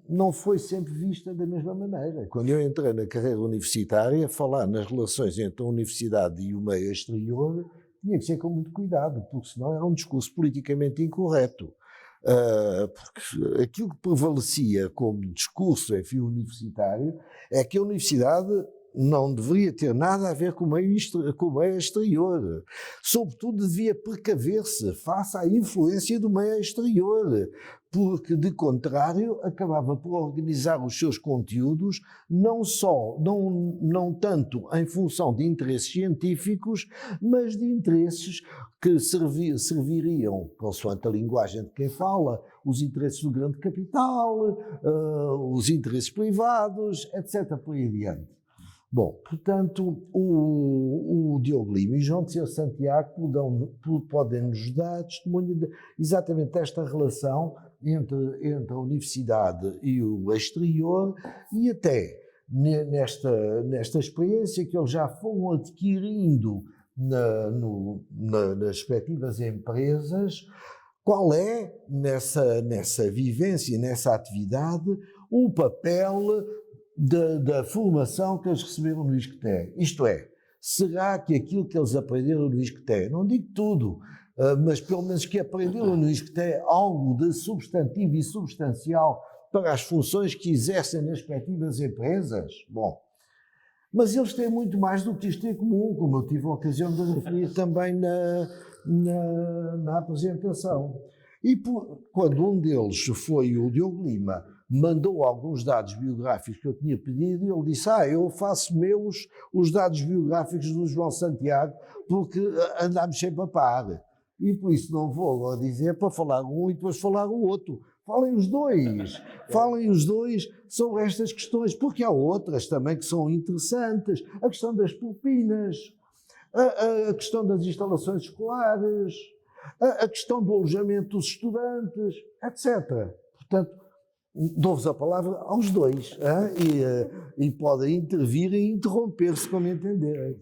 não foi sempre vista da mesma maneira. Quando eu entrei na carreira universitária, falar nas relações entre a universidade e o meio exterior tinha que ser com muito cuidado, porque senão era um discurso politicamente incorreto. Porque aquilo que prevalecia como discurso, enfim, universitário, é que a universidade não deveria ter nada a ver com o meio exterior. Sobretudo, devia precaver-se face à influência do meio exterior, porque, de contrário, acabava por organizar os seus conteúdos não tanto em função de interesses científicos, mas de interesses que serviriam, consoante a linguagem de quem fala, os interesses do grande capital, os interesses privados, etc. por aí adiante. Bom, portanto, o Diogo Lima e João Santiago podem nos dar testemunho exatamente desta relação entre a universidade e o exterior, e até nesta experiência que eles já foram adquirindo nas respectivas empresas. Qual é, nessa vivência, nessa atividade, o papel da formação que eles receberam no ISCTE? Isto é, será que aquilo que eles aprenderam no ISCTE, não digo tudo, mas pelo menos que aprenderam no ISCTE algo de substantivo e substancial para as funções que exercem nas respectivas empresas? Bom, mas eles têm muito mais do que isto em comum, como eu tive a ocasião de referir também na apresentação. E quando um deles foi o Diogo Lima, mandou alguns dados biográficos que eu tinha pedido, e ele disse, eu faço meus os dados biográficos do João Santiago, porque andámos sempre a par. E por isso não vou agora dizer para falar um e depois falar o outro. Falem os dois sobre estas questões, porque há outras também que são interessantes. A questão das propinas, a questão das instalações escolares, a questão do alojamento dos estudantes, etc. Portanto, dou-vos a palavra aos dois, e podem intervir e interromper-se como entenderem.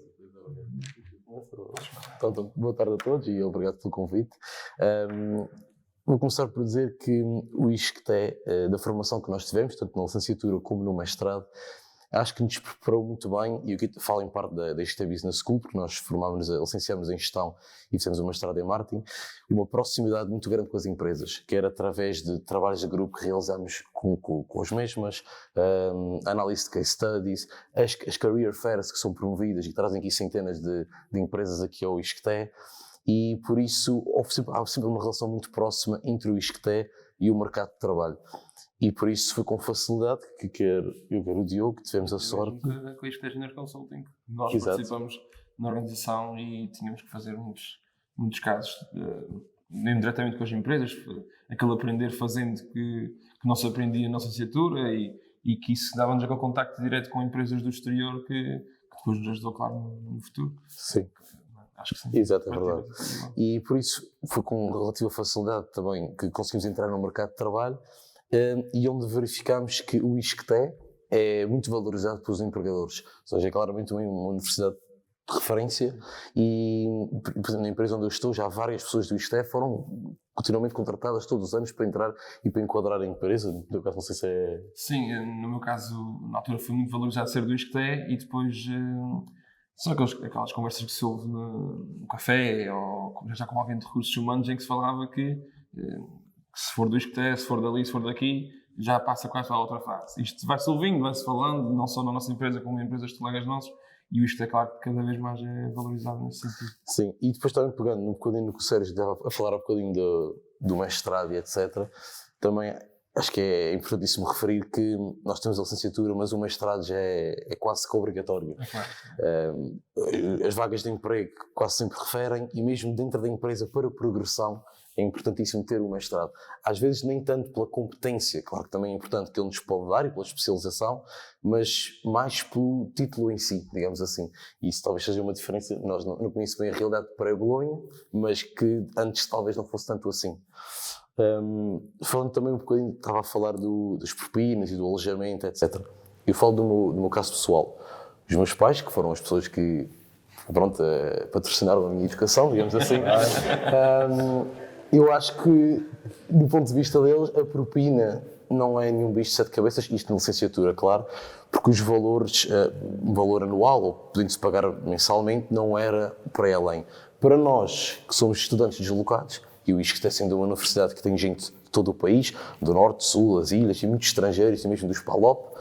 Então, boa tarde a todos e obrigado pelo convite. Vou começar por dizer que o ISCTE, da formação que nós tivemos, tanto na licenciatura como no mestrado, acho que nos preparou muito bem, e aqui falo em parte da ISCTE Business School, porque nós licenciámos em Gestão e fizemos um mestrado em Marketing, e uma proximidade muito grande com as empresas, que era através de trabalhos de grupo que realizámos com as mesmas, análise de case studies, as career fairs que são promovidas e que trazem aqui centenas de empresas aqui ao ISCTE, e por isso há sempre uma relação muito próxima entre o ISCTE e o mercado de trabalho. E por isso foi com facilidade que quer o Diogo, que tivemos a sorte. Com a ISCTE Junior Consulting. Nós Exato. participamos na organização e tínhamos que fazer muitos casos, diretamente com as empresas, aquele aprender fazendo que não se aprendia na licenciatura e que isso dava-nos aquele contacto direto com empresas do exterior que depois nos ajudou, claro, no futuro. Sim. Acho que sim. Exato, é verdade. E por isso foi com relativa facilidade também que conseguimos entrar no mercado de trabalho, e onde verificámos que o ISCTE é muito valorizado pelos empregadores. Ou seja, é claramente uma universidade de referência e, por exemplo, na empresa onde eu estou, já várias pessoas do ISCTE foram continuamente contratadas todos os anos para entrar e para enquadrar a empresa. No teu caso, não sei se é... Sim, no meu caso, na altura foi muito valorizado ser do ISCTE e depois... São aquelas conversas que se ouve no café ou já com alguém de recursos humanos em que se falava que se for do ISCTE, se for dali, se for daqui, já passa quase para a outra fase. Isto vai-se ouvindo, vai-se falando, não só na nossa empresa como em empresas de colegas nossos, e o ISCTE, claro, que cada vez mais é valorizado nesse sentido. Sim, e depois também pegando um bocadinho no que o Sérgio estava a falar um bocadinho do mestrado e etc., também acho que é importantíssimo referir que nós temos a licenciatura, mas o mestrado já é quase que obrigatório. É claro. As vagas de emprego quase sempre referem, e mesmo dentro da empresa, para progressão, é importantíssimo ter o mestrado. Às vezes nem tanto pela competência, claro que também é importante que ele nos pode dar e pela especialização, mas mais pelo título em si, digamos assim. E isso talvez seja uma diferença. Nós não conhecemos bem a realidade de pré-Bolonha, mas que antes talvez não fosse tanto assim. Falando também um bocadinho, estava a falar das propinas e do alojamento, etc. Eu falo do meu caso pessoal. Os meus pais, que foram as pessoas que, patrocinaram a minha educação, digamos assim, eu acho que, do ponto de vista deles, a propina não é nenhum bicho de sete cabeças, isto na licenciatura, claro, porque os valores, um valor anual, ou podendo-se pagar mensalmente, não era para aí além. Para nós, que somos estudantes deslocados, e o ISCTE sendo uma universidade que tem gente de todo o país, do norte, do sul, das ilhas, e muitos estrangeiros, e mesmo dos PALOP,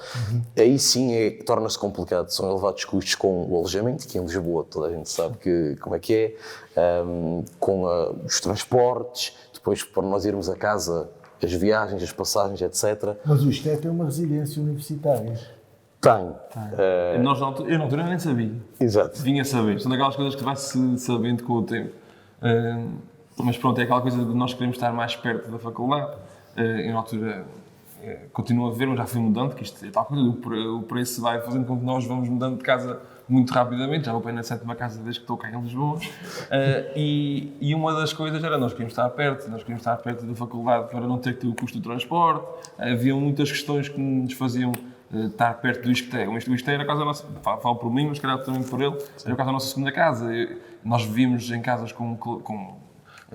aí sim torna-se complicado. São elevados custos com o alojamento, que em Lisboa toda a gente sabe como é que é, com os transportes, depois para nós irmos a casa, as viagens, as passagens, etc. Mas o ISCTE tem uma residência universitária. Tem. Eu na altura nem sabia. Exato. Vinha saber. São daquelas coisas que vai-se sabendo com o tempo. Mas pronto, é aquela coisa de nós queremos estar mais perto da faculdade. Eu na altura continuo a ver, mas já fui mudando, que isto é tal coisa, o preço vai fazendo com que nós vamos mudando de casa muito rapidamente. Já vou para a 7ª casa desde que estou cá em Lisboa. E uma das coisas era nós queríamos estar perto da faculdade para não ter que ter o custo do transporte. Havia muitas questões que nos faziam estar perto do ISCTE. O ISCTE era a casa nossa, falo por mim, mas se calhar também por ele, era a casa da nossa segunda casa. Nós vivíamos em casas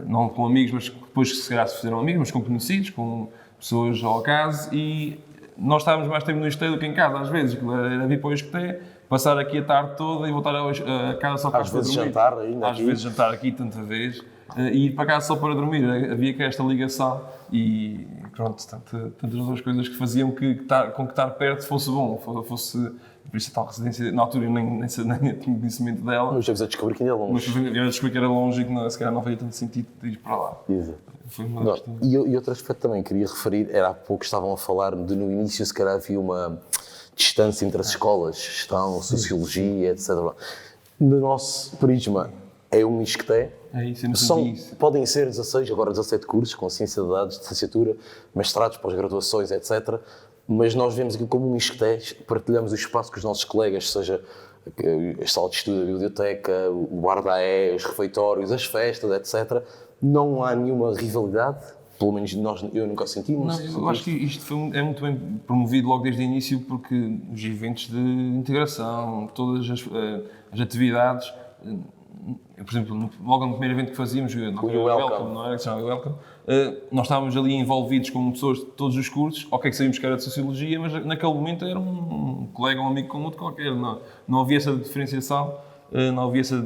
não com amigos, mas depois se calhar se fizeram amigos, mas com conhecidos, com pessoas ao acaso, e nós estávamos mais tempo no ISCTE do que em casa, às vezes. Era vir para o ISCTE, passar aqui a tarde toda e voltar a casa só para dormir. Às vezes jantar ainda aqui. Às vezes jantar aqui, tanta vez, e ir para casa só para dormir. Havia que esta ligação e pronto, tantas outras coisas que faziam com que estar perto fosse bom, fosse por isso a tal residência, na altura eu nem tinha conhecimento dela. Mas já a descobrir que ainda é Mas longe. eu descobri que era longe e que se calhar não fazia tanto sentido de ir para lá. Exato. Foi uma Não, questão. e outro aspecto também queria referir, era há pouco estavam a falar de no início se calhar havia uma distância entre as escolas, gestão, sociologia, etc. No nosso prisma é um ISCTE, É isso, eu não senti isso. podem ser 16, agora 17 cursos com ciência de dados, licenciatura, mestrados, pós-graduações, etc. Mas nós vemos aquilo como um ISCTE, partilhamos o espaço com os nossos colegas, seja a sala de estudo, a biblioteca, o bar da AE, os refeitórios, as festas, etc. Não há nenhuma rivalidade, pelo menos eu nunca senti. Não, eu acho que isto é muito bem promovido logo desde o início, porque os eventos de integração, todas as atividades, por exemplo, logo no primeiro evento que fazíamos, o Welcome, não era que se chama Welcome, nós estávamos ali envolvidos com pessoas de todos os cursos, ok que sabíamos que era de Sociologia, mas naquele momento era um colega, um amigo com outro qualquer, não havia essa diferenciação, não havia essa...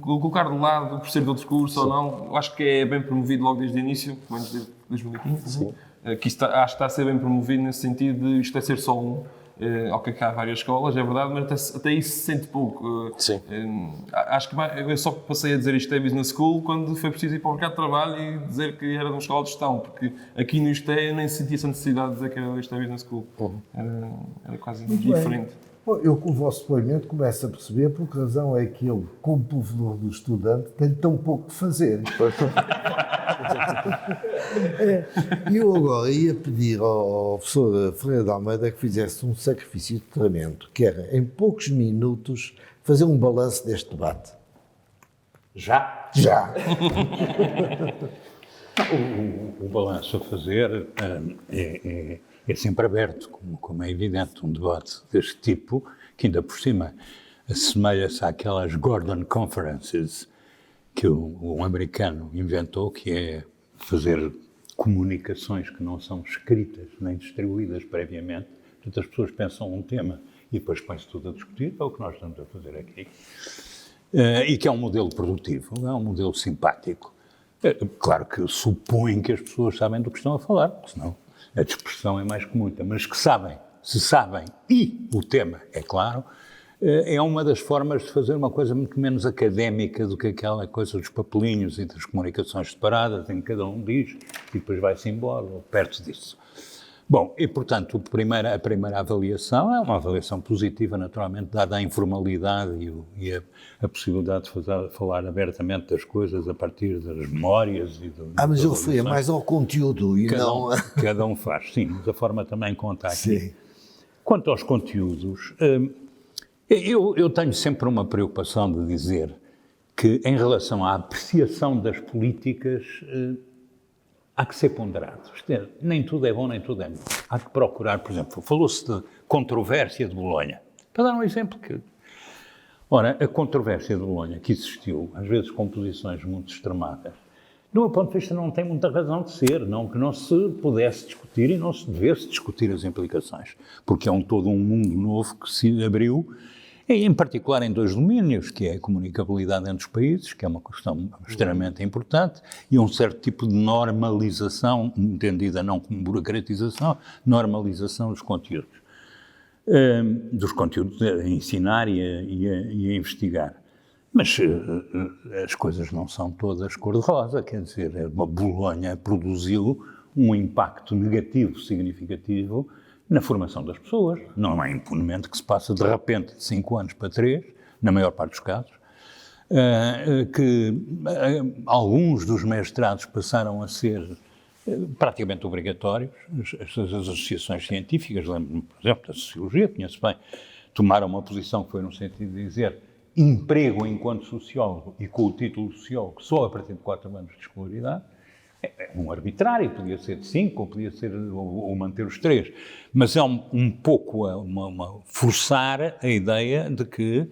colocar de lado por ser de outro curso ou não, eu acho que é bem promovido logo desde o início, pelo menos desde 2015, que acho que está a ser bem promovido nesse sentido de isto é ser só um. Ok, que há várias escolas, é verdade, mas até isso se sente pouco. Sim. Acho que eu só passei a dizer isto é Business School quando foi preciso ir para o mercado de trabalho e dizer que era de uma escola de gestão, porque aqui no isto eu nem sentia essa necessidade de dizer que era isto é Business School. Era quase diferente. Bom, eu com o vosso depoimento começo a perceber por que razão é que eu, como provedor do estudante, tenho tão pouco de fazer. Eu agora ia pedir ao professor Ferreira de Almeida que fizesse um sacrifício tremendo, que era, em poucos minutos, fazer um balanço deste debate. Já? Já! O balanço a fazer é sempre aberto, como é evidente, um debate deste tipo, que ainda por cima assemelha-se àquelas Gordon Conferences que um americano inventou, que é fazer comunicações que não são escritas nem distribuídas previamente. Portanto, as pessoas pensam um tema e depois põe-se tudo a discutir, é o que nós estamos a fazer aqui. E que é um modelo produtivo, é um modelo simpático. Claro que supõe que as pessoas sabem do que estão a falar, porque senão a dispersão é mais que muita, mas que sabem, se sabem, e o tema é claro, é uma das formas de fazer uma coisa muito menos académica do que aquela coisa dos papelinhos e das comunicações separadas, em que cada um diz e depois vai-se embora, ou perto disso. Bom, e portanto, a primeira avaliação é uma avaliação positiva, naturalmente, dada a informalidade e a possibilidade de falar abertamente das coisas a partir das memórias e mas eu fui mais ao conteúdo e não... Cada um faz, sim, mas a forma também conta aqui. Sim. Quanto aos conteúdos, eu tenho sempre uma preocupação de dizer que, em relação à apreciação das políticas, há que ser ponderado. Nem tudo é bom, nem tudo é mau. Há que procurar, por exemplo, falou-se de controvérsia de Bolonha. Para dar um exemplo que... Ora, a controvérsia de Bolonha, que existiu, às vezes com posições muito extremadas, do meu ponto de vista não tem muita razão de ser, não que não se pudesse discutir e não se devesse discutir as implicações, porque é todo um mundo novo que se abriu, em particular em dois domínios, que é a comunicabilidade entre os países, que é uma questão extremamente importante, e um certo tipo de normalização, entendida não como burocratização, normalização dos conteúdos a ensinar e a investigar. Mas as coisas não são todas cor-de-rosa, quer dizer, a Bolonha produziu um impacto negativo significativo na formação das pessoas. Não é impunemente que se passa de repente de 5 anos para 3, na maior parte dos casos, que alguns dos mestrados passaram a ser praticamente obrigatórios. As associações científicas, lembro-me, por exemplo, da Sociologia, conheço bem, tomaram uma posição que foi no sentido de dizer emprego enquanto sociólogo e com o título de sociólogo só a partir de 4 anos de escolaridade. É um arbitrário, podia ser de 5 ou podia ser ou manter os 3, mas é um pouco forçar a ideia de que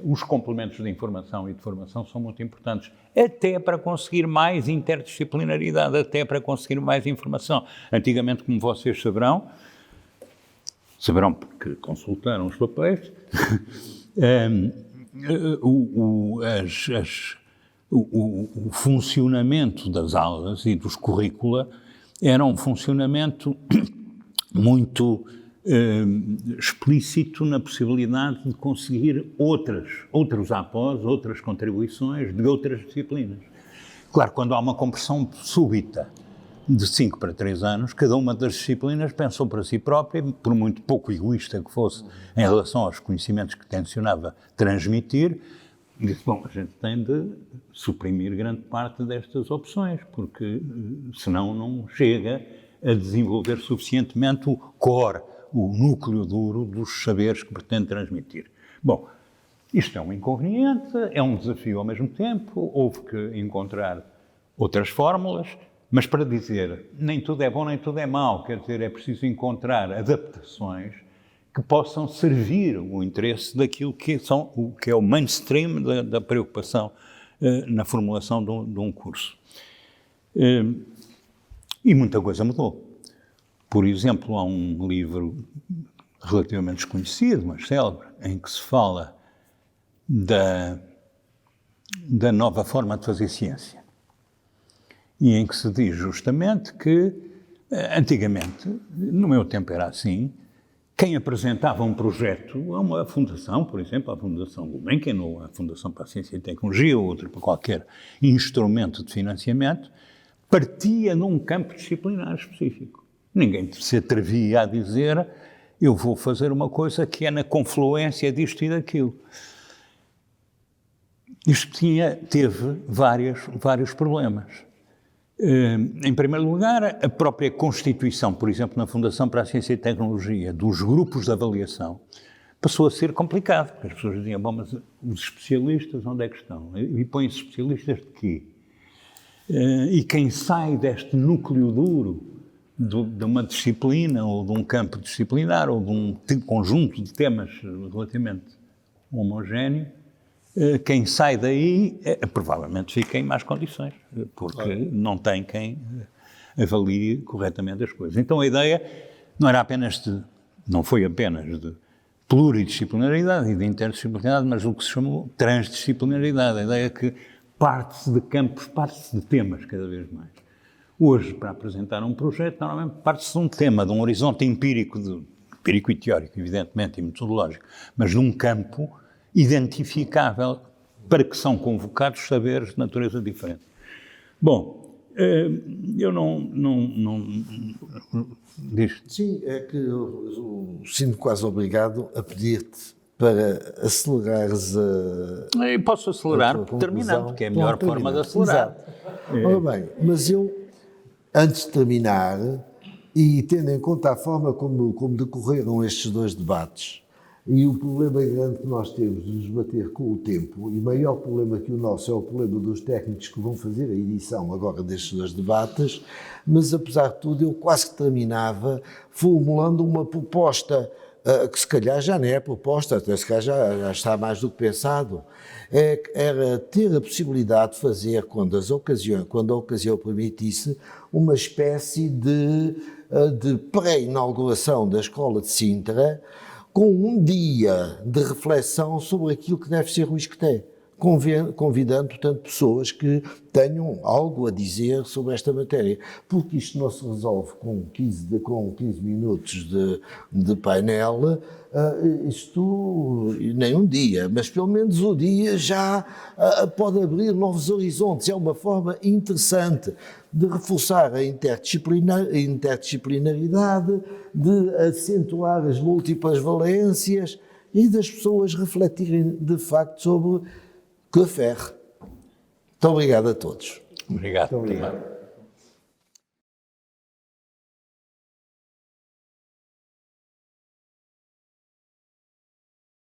os complementos de informação e de formação são muito importantes, até para conseguir mais interdisciplinaridade, até para conseguir mais informação. Antigamente, como vocês saberão porque consultaram os papéis, o funcionamento das aulas e dos currícula era um funcionamento muito explícito na possibilidade de conseguir outros após, outras contribuições de outras disciplinas. Claro, quando há uma compressão súbita de 5 para 3 anos, cada uma das disciplinas pensou para si própria, por muito pouco egoísta que fosse em relação aos conhecimentos que tencionava transmitir, disse, bom, a gente tem de suprimir grande parte destas opções, porque senão não chega a desenvolver suficientemente o core, o núcleo duro dos saberes que pretende transmitir. Bom, isto é um inconveniente, é um desafio ao mesmo tempo, houve que encontrar outras fórmulas, mas para dizer nem tudo é bom, nem tudo é mau, quer dizer, é preciso encontrar adaptações que possam servir o interesse daquilo que é o mainstream da preocupação na formulação de um curso. E muita coisa mudou. Por exemplo, há um livro relativamente desconhecido, mas célebre, em que se fala da nova forma de fazer ciência. E em que se diz justamente que, antigamente, no meu tempo era assim, quem apresentava um projeto a uma fundação, por exemplo, a Fundação Gulbenkian, ou a Fundação para a Ciência e Tecnologia, ou outra para qualquer instrumento de financiamento, partia num campo disciplinar específico. Ninguém se atrevia a dizer, eu vou fazer uma coisa que é na confluência disto e daquilo. Isto teve vários problemas. Em primeiro lugar, a própria constituição, por exemplo, na Fundação para a Ciência e Tecnologia, dos grupos de avaliação, passou a ser complicado, porque as pessoas diziam, bom, mas os especialistas onde é que estão? E põem-se especialistas de quê? E quem sai deste núcleo duro de uma disciplina, ou de um campo disciplinar, ou de um conjunto de temas relativamente homogéneo, quem sai daí provavelmente fica em más condições, porque não tem quem avalie corretamente as coisas. Então a ideia não foi apenas de pluridisciplinaridade e de interdisciplinaridade, mas o que se chamou transdisciplinaridade, a ideia que parte-se de campos, parte-se de temas cada vez mais. Hoje, para apresentar um projeto, normalmente parte-se de um tema, de um horizonte empírico e teórico, evidentemente, e metodológico, mas de um campo identificável para que são convocados saberes de natureza diferente. Bom, eu não diz. Sim, é que eu sinto quase obrigado a pedir-te para acelerares a... Eu posso acelerar terminando, que é a melhor forma de acelerar. Exato. Ora bem, mas eu, antes de terminar, e tendo em conta a forma como decorreram estes dois debates, e o problema grande que nós temos de nos bater com o tempo, e o maior problema que o nosso é o problema dos técnicos que vão fazer a edição agora destes dois debates, mas apesar de tudo eu quase que terminava formulando uma proposta, que se calhar já não é proposta, até se calhar já está mais do que pensado, era ter a possibilidade de fazer, quando a ocasião permitisse, uma espécie de pré-inauguração da Escola de Sintra, com um dia de reflexão sobre aquilo que deve ser o ISCTE, convidando, portanto, pessoas que tenham algo a dizer sobre esta matéria, porque isto não se resolve com 15 minutos de painel, isto nem um dia, mas pelo menos o dia já pode abrir novos horizontes. É uma forma interessante de reforçar a interdisciplinaridade, de acentuar as múltiplas valências e das pessoas refletirem de facto sobre Quefer. Muito obrigado a todos. Obrigado. Muito obrigado.